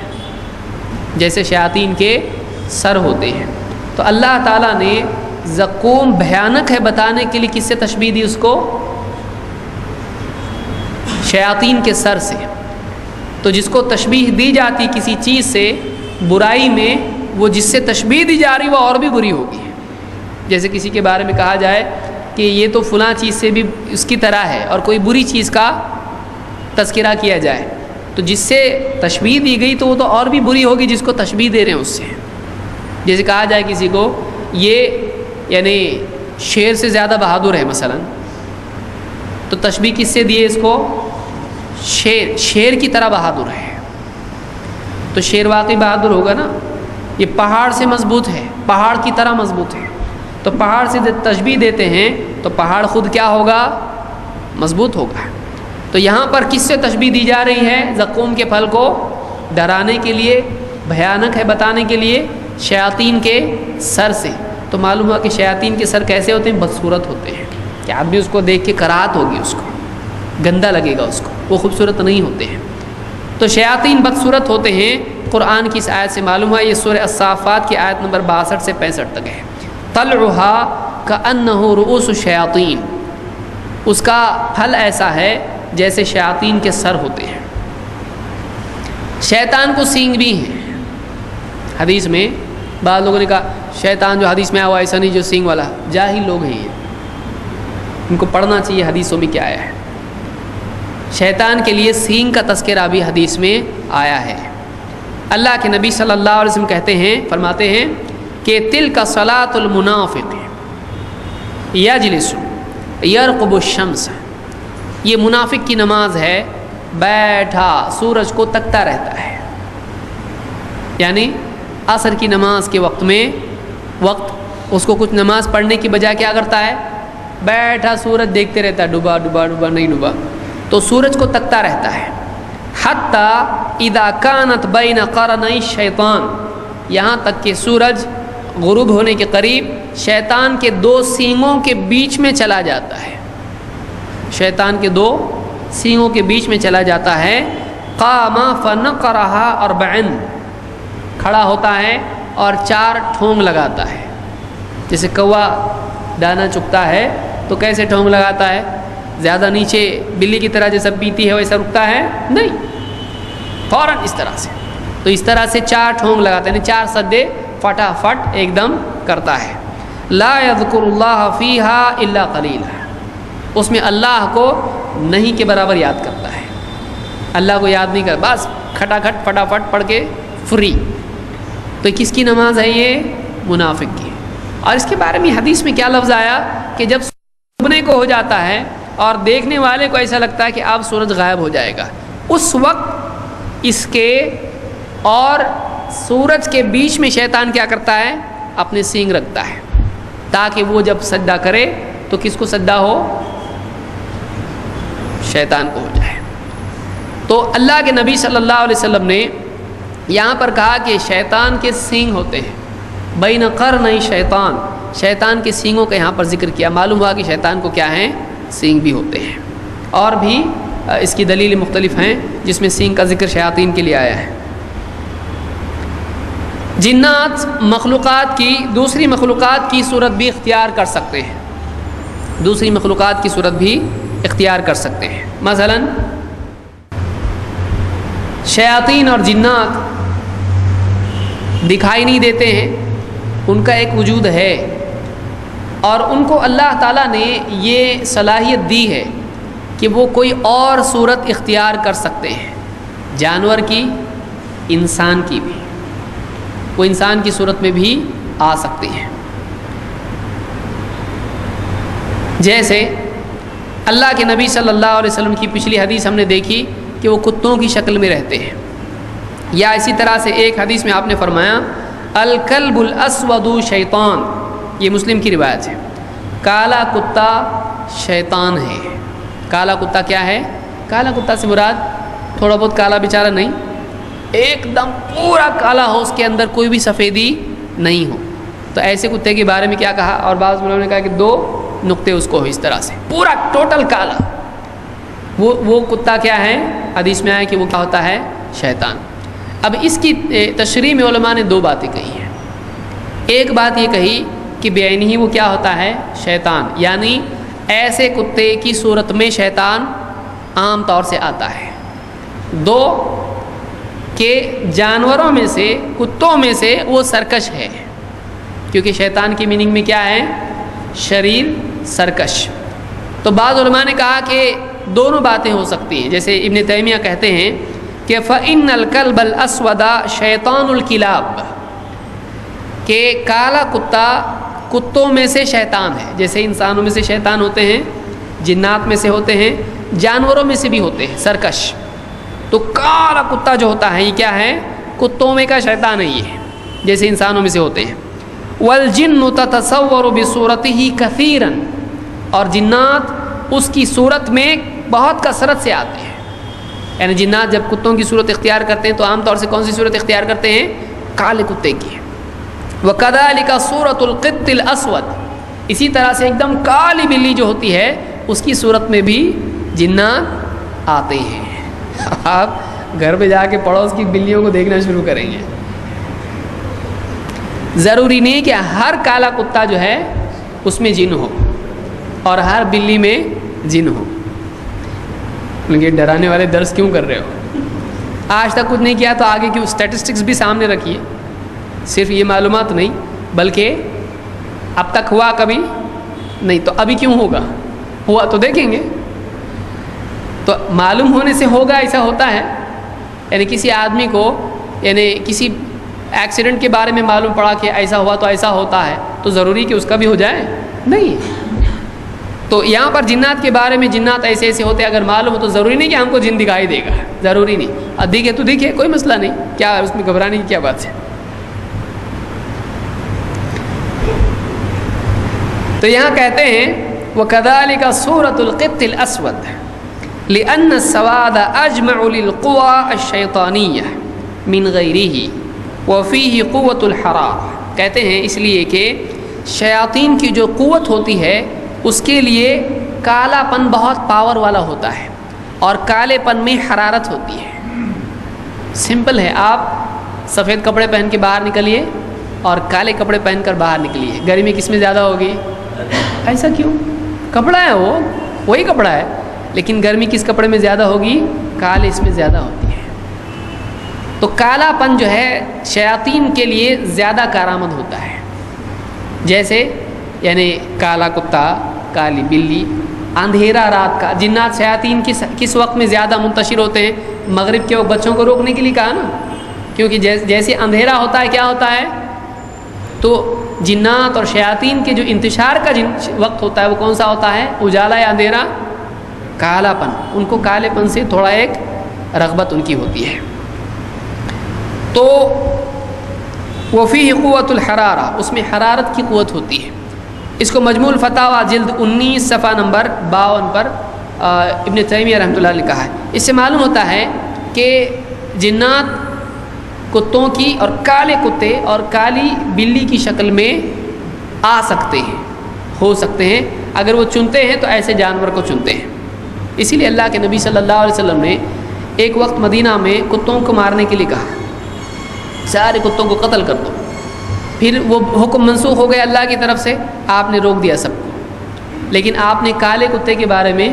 جیسے شیاطین کے سر ہوتے ہیں۔ تو اللہ تعالیٰ نے زقوم بھیانک ہے بتانے کے لیے کس سے تشبیہ دی اس کو؟ شیاطین کے سر سے۔ تو جس کو تشبیہ دی جاتی کسی چیز سے برائی میں، وہ جس سے تشبیہ دی جا رہی وہ اور بھی بری ہوگی۔ جیسے کسی کے بارے میں کہا جائے کہ یہ تو فلاں چیز سے بھی اس کی طرح ہے، اور کوئی بری چیز کا تذکرہ کیا جائے تو جس سے تشبیہ دی گئی تو وہ تو اور بھی بری ہوگی جس کو تشبیہ دے رہے ہیں اس سے۔ جیسے کہا جائے کسی کو یہ یعنی شیر سے زیادہ بہادر ہے مثلا، تو تشبیہ کس سے دیے اس کو؟ شیر کی طرح بہادر ہے۔ تو شیر واقعی بہادر ہوگا نا، یہ پہاڑ سے مضبوط ہے، پہاڑ کی طرح مضبوط ہے۔ تو پہاڑ سے تشبیہ دیتے ہیں تو پہاڑ خود کیا ہوگا؟ مضبوط ہوگا۔ تو یہاں پر کس سے تشبیہ دی جا رہی ہے؟ زقوم کے پھل کو ڈرانے کے لیے، بھیانک ہے بتانے کے لیے، شیاطین کے سر سے۔ تو معلوم ہوا کہ شیاطین کے سر کیسے ہوتے ہیں؟ بدصورت ہوتے ہیں، کہ آدمی اس کو دیکھ کے کراہت ہوگی، اس کو گندا لگے گا، اس کو وہ خوبصورت نہیں ہوتے ہیں۔ تو شیاطین بدصورت ہوتے ہیں، قرآن کی اس آیت سے معلوم ہوا۔ یہ سورہ الصافات کی آیت نمبر 62 سے 65 تک ہے۔ طلعها كأنه رؤوس الشیاطین، اس کا پھل ایسا ہے جیسے شیاطین کے سر ہوتے ہیں۔ شیطان کو سینگ بھی ہیں۔ حدیث میں بعض لوگوں نے کہا شیطان جو حدیث میں آیا ایسا نہیں جو سینگ والا، جاہل لوگ ہیں یہ، ان کو پڑھنا چاہیے حدیثوں میں کیا آیا ہے۔ شیطان کے لیے سینگ کا تذکرہ بھی حدیث میں آیا ہے۔ اللہ کے نبی صلی اللہ علیہ وسلم کہتے ہیں، فرماتے ہیں کہ تلک صلاۃ المنافق یجلس یرقب الشمس، یہ منافق کی نماز ہے، بیٹھا سورج کو تکتا رہتا ہے۔ یعنی عصر کی نماز کے وقت میں اس کو کچھ نماز پڑھنے کی بجائے کیا کرتا ہے؟ بیٹھا سورج دیکھتے رہتا ہے، ڈوبا ڈوبا ڈوبا نہیں ڈوبا، تو سورج کو تکتا رہتا ہے۔ حتی اذا کانت بین قرنی الشیطان، یہاں تک کہ سورج غروب ہونے کے قریب شیطان کے دو سینگوں کے بیچ میں چلا جاتا ہے، شیطان کے دو سینگوں کے بیچ میں چلا جاتا ہے۔ قام فنقرها 40، کھڑا ہوتا ہے اور 4 ٹھونگ لگاتا ہے۔ جیسے کوا دانا چگتا ہے تو کیسے ٹھونگ لگاتا ہے؟ زیادہ نیچے بلی کی طرح جیسا پیتی ہے ویسا رکتا ہے نہیں، فوراً اس طرح سے۔ تو اس طرح سے 4 ٹھونگ لگاتا ہے، یعنی 4 سدے فٹافٹ ایک دم کرتا ہے۔ لا یذکر اللہ فیہا الا قلیلا، اس میں اللہ کو نہیں کے برابر یاد کرتا ہے، اللہ کو یاد نہیں کرتا، بس کھٹاکھٹ فٹافٹ پڑھ کے فری۔ تو کس کی نماز ہے یہ؟ منافق کی۔ اور اس کے بارے میں حدیث میں کیا لفظ آیا کہ جب ڈوبنے کو ہو جاتا ہے اور دیکھنے والے کو ایسا لگتا ہے کہ اب سورج غائب ہو جائے گا، اس وقت اس کے اور سورج کے بیچ میں شیطان کیا کرتا ہے؟ اپنے سینگ رکھتا ہے، تاکہ وہ جب سجدہ کرے تو کس کو سجدہ ہو؟ شیطان کو ہو جائے۔ تو اللہ کے نبی صلی اللہ علیہ وسلم نے یہاں پر کہا کہ شیطان کے سینگ ہوتے ہیں، بین قرنی شیطان، شیطان کے سینگوں کا یہاں پر ذکر کیا۔ معلوم ہوا کہ شیطان کو کیا ہیں؟ سینگ بھی ہوتے ہیں۔ اور بھی اس کی دلیل مختلف ہیں، جس میں سینگ کا ذکر شیاطین کے لیے آیا ہے۔ جنات مخلوقات کی دوسری مخلوقات کی صورت بھی اختیار کر سکتے ہیں، دوسری مخلوقات کی صورت بھی اختیار کر سکتے ہیں۔ مثلا شیاطین اور جنات دکھائی نہیں دیتے ہیں، ان کا ایک وجود ہے، اور ان کو اللہ تعالیٰ نے یہ صلاحیت دی ہے کہ وہ کوئی اور صورت اختیار کر سکتے ہیں، جانور کی، انسان کی بھی، وہ انسان کی صورت میں بھی آ سکتے ہیں۔ جیسے اللہ کے نبی صلی اللہ علیہ وسلم کی پچھلی حدیث ہم نے دیکھی کہ وہ کتوں کی شکل میں رہتے ہیں، یا اسی طرح سے ایک حدیث میں آپ نے فرمایا الکلب الاسود شیطان، یہ مسلم کی روایت ہے، کالا کتا شیطان ہے۔ کالا کتا کیا ہے؟ کالا کتا سے مراد تھوڑا بہت کالا بیچارہ نہیں، ایک دم پورا کالا ہو، اس کے اندر کوئی بھی سفیدی نہیں ہو، تو ایسے کتے کے بارے میں کیا کہا؟ اور بعض علماء نے کہا کہ 2 نقطے اس کو ہو، اس طرح سے پورا ٹوٹل کالا، وہ کتا کیا ہے؟ حدیث میں آیا کہ وہ کیا ہوتا ہے؟ شیطان۔ اب اس کی تشریح میں علماء نے 2 باتیں کہی ہیں۔ ایک بات یہ کہی کہ بعینہ ہی وہ کیا ہوتا ہے؟ شیطان، یعنی ایسے کتے کی صورت میں شیطان عام طور سے آتا ہے۔ 2 کہ جانوروں میں سے، کتوں میں سے وہ سرکش ہے، کیونکہ شیطان کی میننگ میں کیا ہے؟ شریر، سرکش۔ تو بعض علماء نے کہا کہ دونوں باتیں ہو سکتی ہیں، جیسے ابن تیمیہ کہتے ہیں کہ فَإِنَّ الْكَلْبَ الْأَسْوَدَ شَيْطَانُ الْكِلَابِ، کہ کالا کتا کتوں میں سے شیطان ہے، جیسے انسانوں میں سے شیطان ہوتے ہیں، جنات میں سے ہوتے ہیں، جانوروں میں سے بھی ہوتے ہیں سرکش، تو کالا کتا جو ہوتا ہے یہ کیا ہے؟ کتوں میں کا شیطان ہے، یہ جیسے انسانوں میں سے ہوتے ہیں۔ وَالْجِنُّ تَتَصَوَّرُ بِصُورَتِهِ كَثِيرًا، اور جنات اس کی صورت میں بہت کثرت سے آتے ہیں، یعنی جنات جب کتوں کی صورت اختیار کرتے ہیں تو عام طور سے کون سی صورت اختیار کرتے ہیں؟ کالے کتے کی۔ وَكَذَلِكَ صُورَةُ الْقِطِّ الْأَسْوَدِ، اسی طرح سے ایک دم کالی بلی جو ہوتی ہے اس کی صورت میں بھی جنات آتے ہیں۔ آپ گھر پہ جا کے پڑوس کی بلیوں کو دیکھنا شروع کریں گے۔ ضروری نہیں کہ ہر کالا کتا جو ہے اس میں جن ہو اور ہر بلی میں جن ہو۔ یہ ڈرانے والے درس کیوں کر رہے ہو؟ آج تک کچھ نہیں کیا تو آگے کی اسٹیٹسٹکس بھی سامنے رکھیے، صرف یہ معلومات نہیں بلکہ اب تک ہوا کبھی نہیں تو ابھی کیوں ہوگا؟ ہوا تو دیکھیں گے، تو معلوم ہونے سے ہوگا ایسا ہوتا ہے، یعنی کسی آدمی کو یعنی کسی ایکسیڈنٹ کے بارے میں معلوم پڑا کہ ایسا ہوا تو ایسا ہوتا ہے، تو ضروری کہ اس کا بھی ہو جائے؟ نہیں۔ تو یہاں پر جنات کے بارے میں جنات ایسے ایسے ہوتے اگر معلوم ہو تو ضروری نہیں کہ ہم کو جن دکھائی دے گا، ضروری نہیں، دکھے تو دکھے، کوئی مسئلہ نہیں، کیا اس میں گھبرانے کی کیا بات ہے؟ تو یہاں کہتے ہیں وَكَذَلِكَ صُورَةُ الْقِطِّ الْأَسْوَدِ لِأَنَّ السَّوَادَ أَجْمَعُ لِلْقُوَى الشَّيْطَانِيَّةِ مِنْ غَيْرِهِ وَفِيهِ قُوَّةُ الْحَرَارَةِ، کہتے ہیں اس لیے کہ شیاطین کی جو قوت ہوتی ہے اس کے لیے کالا پن بہت پاور والا ہوتا ہے، اور کالے پن میں حرارت ہوتی ہے۔ سمپل ہے، آپ سفید کپڑے پہن کے باہر نکلیے اور کالے کپڑے پہن کر باہر نکلیے، گرمی کس میں زیادہ ہوگی؟ ایسا کیوں؟ کپڑا ہے، وہ وہی کپڑا ہے، لیکن گرمی کس کپڑے میں زیادہ ہوگی؟ کالے اس میں زیادہ ہوتی ہے۔ تو کالا پن جو ہے شیاطین کے لیے زیادہ کارآمد ہوتا ہے، جیسے یعنی کالا کتا، کالی بلی، اندھیرا رات کا۔ جنات شیاطین کس وقت میں زیادہ منتشر ہوتے ہیں؟ مغرب کے وقت، بچوں کو روکنے کے لیے کہا نا، کیونکہ جیسے اندھیرا ہوتا ہے کیا ہوتا ہے؟ تو جنات اور شیاطین کے جو انتشار کا وقت ہوتا ہے وہ کون سا ہوتا ہے؟ اجالا یا اندھیرا؟ کالا پن۔ ان کو کالے پن سے تھوڑا ایک رغبت ان کی ہوتی ہے۔ تو وفیہ قوت الحرارہ، اس میں حرارت کی قوت ہوتی ہے۔ اس کو مجموع الفتاوی جلد 19 صفحہ نمبر 52 پر ابن تیمیہ رحمۃ اللہ نے کہا ہے۔ اس سے معلوم ہوتا ہے کہ جنات کتوں کی اور کالے کتے اور کالی بلی کی شکل میں آ سکتے ہیں، ہو سکتے ہیں، اگر وہ چنتے ہیں تو ایسے جانور کو چنتے ہیں۔ اسی لیے اللہ کے نبی صلی اللہ علیہ وسلم نے ایک وقت مدینہ میں کتوں کو مارنے کے لیے کہا، سارے کتوں کو قتل کر دو، پھر وہ حکم منسوخ ہو گیا اللہ کی طرف سے، آپ نے روک دیا سب کو، لیکن آپ نے کالے کتے کے بارے میں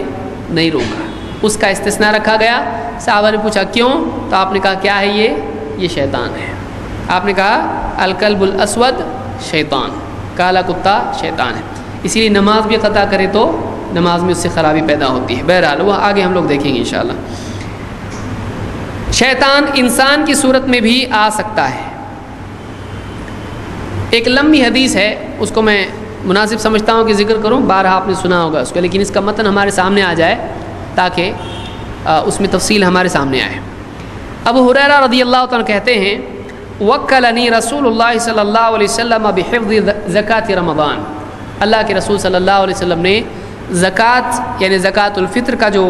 نہیں روکا، اس کا استثناء رکھا گیا۔ صحابہ نے پوچھا کیوں؟ تو آپ نے کہا کیا ہے یہ شیطان ہے۔ آپ نے کہا الکلب الاسود شیطان، کالا کتا شیطان ہے، اسی لیے نماز بھی قطع کرے تو نماز میں اس سے خرابی پیدا ہوتی ہے۔ بہرحال وہ آگے ہم لوگ دیکھیں گے انشاءاللہ۔ شیطان انسان کی صورت میں بھی آ سکتا ہے۔ ایک لمبی حدیث ہے، اس کو میں مناسب سمجھتا ہوں کہ ذکر کروں، بارہا آپ نے سنا ہوگا اس کو، لیکن اس کا متن ہمارے سامنے آ جائے تاکہ اس میں تفصیل ہمارے سامنے آئے۔ ابو ہریرہ رضی اللہ تعالیٰ کہتے ہیں وکلنی رسول اللہ صلی اللہ علیہ وسلم بحفظ زکوٰۃ رمضان، اللہ کے رسول صلی اللہ علیہ وسلم نے زکوٰۃ یعنی زکوٰۃ الفطر کا جو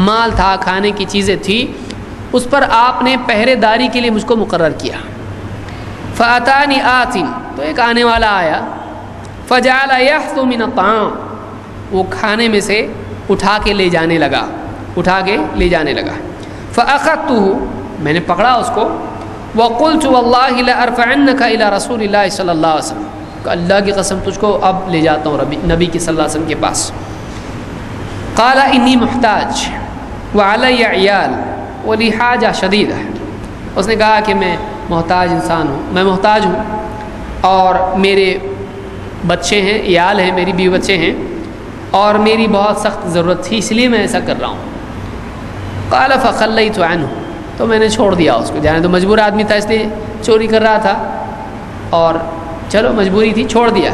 مال تھا، کھانے کی چیزیں تھیں، اس پر آپ نے پہرے داری کے لیے مجھ کو مقرر کیا۔ فاتانی آت، تو ایک آنے والا آیا، فجعل یحث من الطعام، وہ کھانے میں سے اٹھا کے لے جانے لگا، فاخذته، میں نے پکڑا اس کو، وقلت واللہ لارفعنک الی رسول اللہ صلی اللہ علیہ وسلم، کہ اللہ کی قسم تجھ کو اب لے جاتا ہوں نبی کی صلی اللہ علیہ وسلم کے پاس۔ قال انی محتاج وعلی عیال ولی حاجہ شدیدہ، اس نے کہا کہ میں محتاج انسان ہوں، میں محتاج ہوں اور میرے بچے ہیں، عیال ہیں، میری بیوی بچے ہیں اور میری بہت سخت ضرورت تھی، اس لیے میں ایسا کر رہا ہوں۔ قال فخلیت عنہ، تو میں نے چھوڑ دیا اس کو، جانے تو مجبور آدمی تھا اس لیے چوری کر رہا تھا، اور چلو مجبوری تھی، چھوڑ دیا۔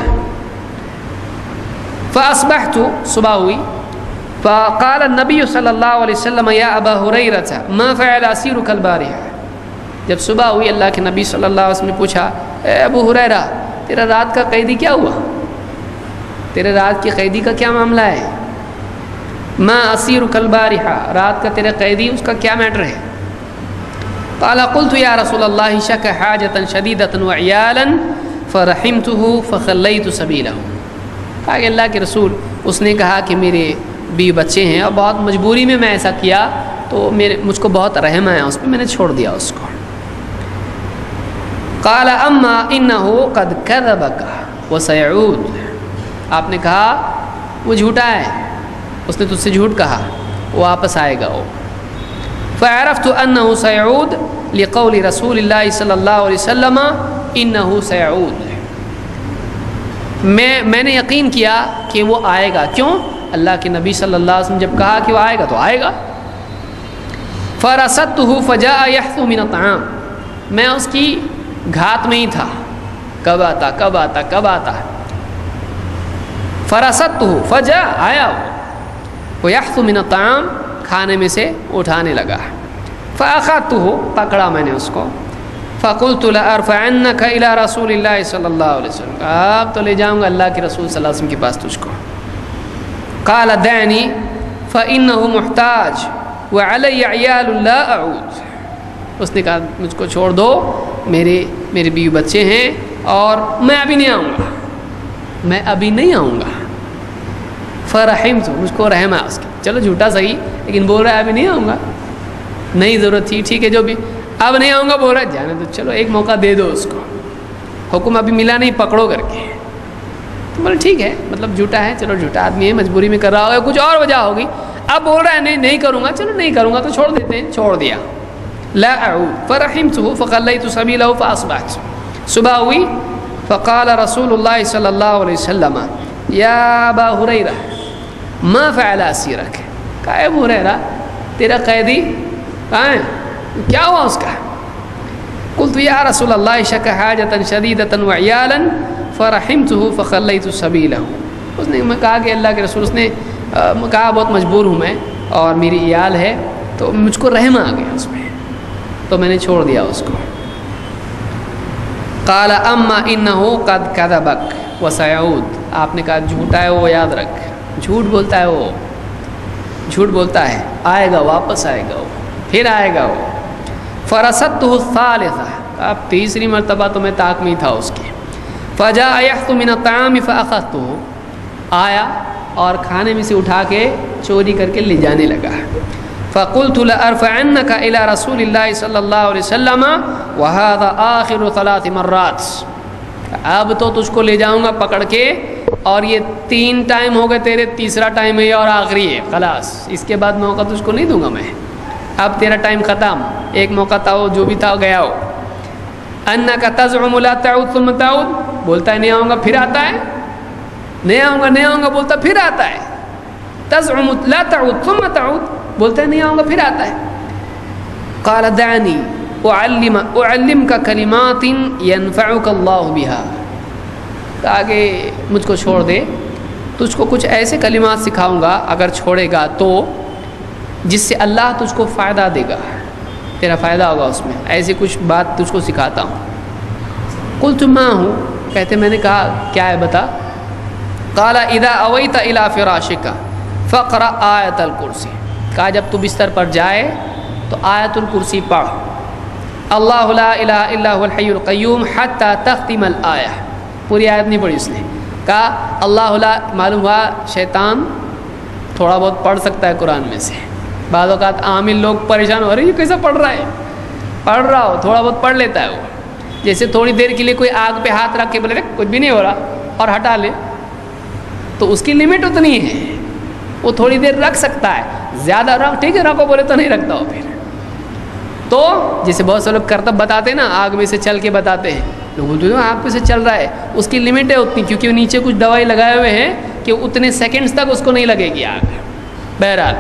فاصبحت، صبح ہوئی، فقال النبی صلی اللہ علیہ وسلم یا ابا ہریرہ ما فعل اسیرک البارحہ، جب صبح ہوئی اللہ کے نبی صلی اللہ علیہ وسلم نے پوچھا اے ابو ہریرہ تیرا رات کا قیدی کیا ہوا، تیرے رات کی قیدی کا کیا معاملہ ہے؟ ما اسیرک البارحہ، رات کا تیرا قیدی اس کا کیا میٹر ہے؟ قال قلت یا رسول اللہ شک حاجۃ شدیدۃ وعیالا فرحمته فخلیت سبیلہ، کہا کہ اللہ کے رسول، اس نے کہا کہ میرے بیوی بچے ہیں اور بہت مجبوری میں ایسا کیا تو مجھ کو بہت رحم آیا اس پہ، میں نے چھوڑ دیا اس کو۔ قال اما انہ قد کذبک وسیعود، آپ نے کہا وہ جھوٹا ہے، اس نے تجھ سے جھوٹ کہا، وہ واپس آئے گا وہ۔ فعرفت انہ سیعود لقول رسول اللہ صلی اللہ علیہ وسلم انہ سیعود، میں نے یقین کیا کہ وہ آئے گا، کیوں؟ اللہ کے نبی صلی اللہ علیہ وسلم جب کہا کہ وہ آئے گا تو آئے گا۔ فرصدته فجاء يحث من الطعام، میں اس کی گھات میں ہی تھا، کب آتا۔ فرصدته فجاء، آیا وہ يحث من الطعام، کھانے میں سے اٹھانے لگا۔ فاخذته، پکڑا میں نے اس کو، فقلت لارفعنك الى رسول اللہ صلی اللہ علیہ وسلم، اب تو لے جاؤں گا اللہ کے رسول صلی اللہ علیہ وسلم کے پاس تجھ کو۔ قال دعنی فانه محتاج وعلی عیال لا اعود، اس نے کہا مجھ کو چھوڑ دو، میرے بیوی بچے ہیں اور میں ابھی نہیں آؤں گا، فرحمت، مجھ کو رحم ہے اس کی، چلو جھوٹا صحیح لیکن بول رہا ہے ابھی نہیں آؤں گا، نہیں ضرورت تھی، ٹھیک ہے جو بھی، اب نہیں آؤں گا بول رہا ہے، جانے تو چلو ایک موقع دے دو اس کو، حکم ابھی ملا نہیں، پکڑو کر کے، تو بولے ٹھیک ہے، مطلب جھوٹا ہے، چلو جھوٹا آدمی ہے، مجبوری میں کر رہا ہوگا، کچھ اور وجہ ہوگی، اب بول رہا ہے نہیں کروں گا، چلو نہیں کروں گا تو چھوڑ دیتے ہیں، چھوڑ دیا۔ لا اعود فرحمته فخلیت سبیلہ فاصبحت، صبح ہوئی، فقال رسول اللہ صلی اللہ علیہ وسلم یا ابا ہریرہ ما فعل اسیرک، کہا اے ابو ہریرہ تیرا قیدی کہاں ہے، کیا ہوا اس کا؟ قلت یا رسول اللہ شک حاجۃ شدیدۃ وعیالا فرحمته فخلیت سبیلہ، اس نے کہا کہ اللہ کے رسول، اس نے کہا بہت مجبور ہوں میں اور میری عیال ہے تو مجھ کو رحم آ گیا اس میں، تو میں نے چھوڑ دیا اس کو۔ قال اما انہ قد کذبک وسیعود، آپ نے کہا جھوٹا ہے وہ، یاد رکھ، جھوٹ بولتا ہے وہ، جھوٹ بولتا ہے، آئے گا، واپس آئے گا وہ، پھر آئے گا وہ۔ فرصدته الثالثہ، اب تیسری مرتبہ تو میں طاق میں ہی تھا اس کی۔ فجاء يحث من الطعام فاخذته، آیا اور کھانے میں سے اٹھا کے چوری کر کے لے جانے لگا. فقلت لأرفعنك إلى رسول الله صلی اللہ علیہ وسلم وهذا آخر 3 مرات. اب تو تجھ کو لے جاؤں گا پکڑ کے، اور یہ 3 ٹائم ہو گئے تیرے، تیسرا ٹائم ہے اور آخری ہے، خلاص اس کے بعد موقع تجھ کو نہیں دوں گا میں، اب تیرا ٹائم ختم، ایک موقع تھا وہ جو بھی تھا گیا ہو. انک تزعم لا تعود ثم تعود، بولتا ہے نہیں آؤں گا پھر آتا ہے، نہیں آؤں گا بولتا پھر آتا ہے. تزعم لا تعود ثم تعود، بولتا ہے نہیں آؤں گا پھر آتا ہے. قال دعنی اعلمک کلمات ینفعک اللہ بها، کہا کہ مجھ کو چھوڑ دے، تجھ کو کچھ ایسے کلمات سکھاؤں گا اگر چھوڑے گا تو، جس سے اللہ تجھ کو فائدہ دے گا، تیرا فائدہ ہوگا اس میں، ایسی کچھ بات تجھ کو سکھاتا ہوں. قلت ما ہوں، کہتے میں نے کہا کیا ہے بتا. قال اذا اویت الى فراشک فقرأ آیت الکرسی، کہا جب تو بستر پر جائے تو آیت الکرسی پڑھ. اللہ لا الہ الا هو الحی القیوم حتی تختم الآیہ، پوری آیت نہیں پڑھی اس نے، کہا اللہ لا، معلوم ہوا شیطان تھوڑا بہت پڑھ سکتا ہے قرآن میں سے، بعض اوقات عامل لوگ پریشان ہو رہے ہیں یہ کیسا پڑھ رہا ہے، پڑھ رہا ہو تھوڑا بہت پڑھ لیتا ہے وہ، جیسے تھوڑی دیر کے لیے کوئی آگ پہ ہاتھ رکھ کے بولے کچھ بھی نہیں ہو رہا اور ہٹا لے، تو اس کی لمٹ اتنی ہے، وہ تھوڑی دیر رکھ سکتا ہے، زیادہ رکھ ٹھیک ہے رکھو بولے تو نہیں رکھتا ہو. پھر تو جیسے بہت سے لوگ کرتب بتاتے ہیں نا، آگ میں سے چل کے بتاتے ہیں، لوگ بولتے ہیں آگ پہ سے چل رہا ہے، اس کی لمٹ ہے اتنی، کیونکہ وہ نیچے کچھ دوائی لگائے ہوئے ہیں کہ اتنے سیکنڈز تک اس کو نہیں لگے گی آگ. بہرحال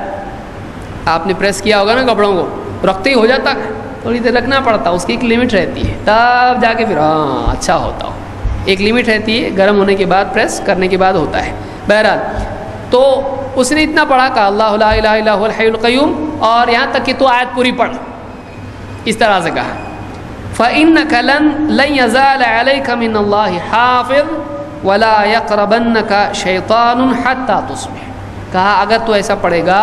آپ نے پریس کیا ہوگا نا کپڑوں کو، رکھتے ہی ہو جاتا ہے، تھوڑی دیر رکھنا پڑتا، اس کی ایک لمٹ رہتی ہے، تب جا کے پھر ہاں اچھا ہوتا ہو، ایک لمٹ رہتی ہے، گرم ہونے کے بعد پریس کرنے کے بعد ہوتا ہے. بہرحال تو اس نے اتنا پڑھا کہ اللہ لا الہ الا هو الحی القیوم، اور یہاں تک کہ تو آیت پوری پڑھ، اس طرح سے کہا. فَإِنَّكَ لَن يَزَالَ عَلَيْكَ مِنَ اللَّهِ حَافِظٌ وَلَا يَقْرَبَنَّكَ شَيْطَانٌ حَتَّى تُصْبِحَ. کہا اگر تو ایسا پڑھے گا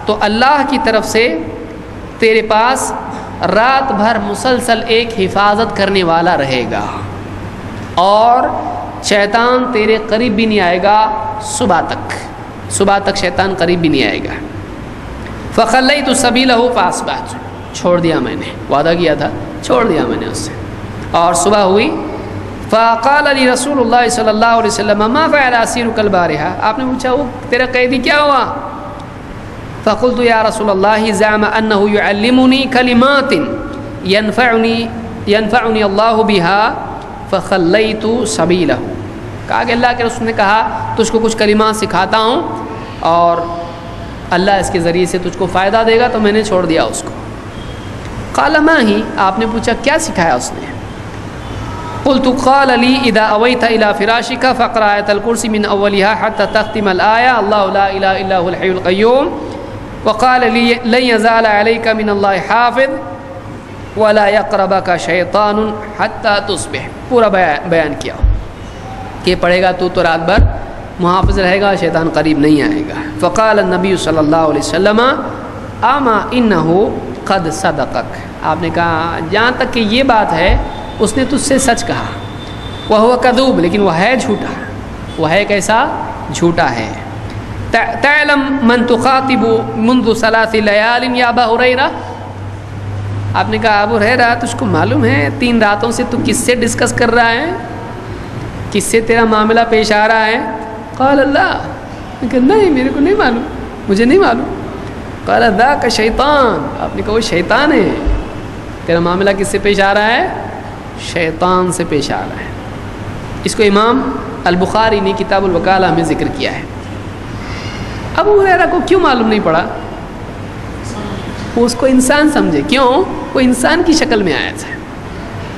تو اللہ کی طرف سے تیرے پاس رات بھر مسلسل ایک حفاظت کرنے والا رہے گا، اور شیطان تیرے قریب بھی نہیں آئے گا صبح تک شیطان قریب بھی نہیں آئے گا. فَخَلَّيْتُ سَبِيلَهُ فَأَصْبَحْتُ، چھوڑ دیا میں نے، وعدہ کیا تھا چھوڑ دیا میں نے اس سے، اور صبح ہوئی. فقال لي رسول اللہ صلی اللہ علیہ وسلم ما فعل اسیرک البارحہ، آپ نے پوچھا وہ تیرا قیدی کیا ہوا. فقلت یا رسول اللہ زعم انه يعلمني كلمات ينفعني اللہ بها فخلیت سبیلہ. کہا کہ اللہ کے رسول نے کہا تجھ کو کچھ کلمات سکھاتا ہوں اور اللہ اس کے ذریعے سے تجھ کو فائدہ دے گا، تو میں نے چھوڑ دیا اس کو. قال ما ہی، آپ نے پوچھا کیا سکھایا اس نے. قلت قال لي اذا اويت الى فراشك فاقرا آیت الکرسی من اولها حتى تختم الآیہ اللہ لا الہ الا هو الحی القیوم وقال لي لن يزال عليك من الله حافظ ولا يقربك شیطان حتى تصبح. پورا بیان کیا کہ پڑھے گا تو رات بھر محافظ رہے گا، شیطان قریب نہیں آئے گا. فقال النبی صلی اللہ علیہ وسلم اما انه قد صدقک، آپ نے کہا جہاں تک کہ یہ بات ہے اس نے تجھ سے سچ کہا. وہو کذوب، لیکن وہ ہے جھوٹا، وہ ہے کیسا جھوٹا ہے. تعلم من تخاطب منذ 3 لیال یا ابا ہریرہ، آپ نے کہا ابو ہریرہ تجھ کو معلوم ہے 3 راتوں سے تو کس سے ڈسکس کر رہا ہے، کس سے تیرا معاملہ پیش آ رہا ہے. قال اللہ، میں کہا نہیں میرے کو نہیں معلوم، مجھے نہیں معلوم. قال ذاک شیطان، آپ نے کہا وہ شیطان ہے، تیرا معاملہ کس سے پیش آ رہا ہے، شیطان سے پیش آ رہا ہے. اس کو امام البخاری نے کتاب الوکالہ میں ذکر کیا ہے. ابو ہریرہ کو کیوں معلوم نہیں پڑا، وہ اس کو انسان سمجھے، کیوں، وہ انسان کی شکل میں آیا تھا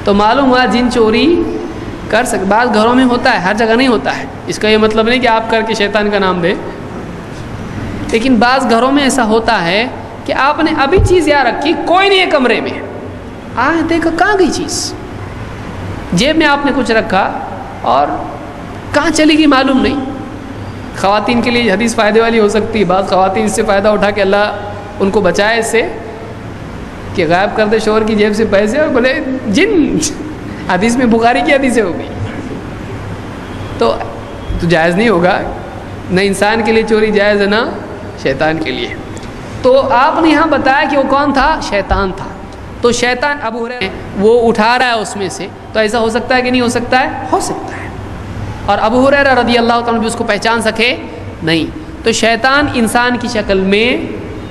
تو معلوم ہوا جن چوری کر سک، بعض گھروں میں ہوتا ہے، ہر جگہ نہیں ہوتا ہے، اس کا یہ مطلب نہیں کہ آپ کر کے شیطان کا نام دیں، لیکن بعض گھروں میں ایسا ہوتا ہے کہ آپ نے ابھی چیز یہاں رکھی، کوئی نہیں ہے کمرے میں، دیکھا کہاں گئی چیز، جیب میں آپ نے کچھ رکھا اور کہاں چلی گئی معلوم نہیں. خواتین کے لیے حدیث فائدے والی ہو سکتی ہے، بعض خواتین اس سے فائدہ اٹھا کے اللہ ان کو بچائے اس سے کہ غائب کر دے شوہر کی جیب سے پیسے اور بولے جن، حدیث میں بخاری کی حدیث ہوگی تو جائز نہیں ہوگا نہ انسان کے لیے چوری جائز ہے نہ شیطان کے لیے. تو آپ نے یہاں بتایا کہ وہ کون تھا؟ شیطان تھا. تو شیطان ابو ہریرہ وہ اٹھا رہا ہے اس میں سے، تو ایسا ہو سکتا ہے کہ نہیں ہو سکتا ہے؟ ہو سکتا ہے. اور ابو ہریرہ رضی اللہ تعالیٰ بھی اس کو پہچان سکے نہیں. تو شیطان انسان کی شکل میں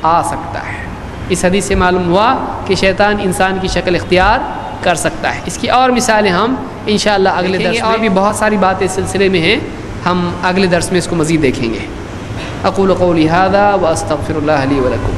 آ سکتا ہے. اس حدیث سے معلوم ہوا کہ شیطان انسان کی شکل اختیار کر سکتا ہے. اس کی اور مثالیں ہم انشاءاللہ اگلے درس میں، اور بھی بہت ساری باتیں اس سلسلے میں ہیں، ہم اگلے درس میں اس کو مزید دیکھیں گے. اقول قولی ھذا واستغفر اللہ لی ولکم.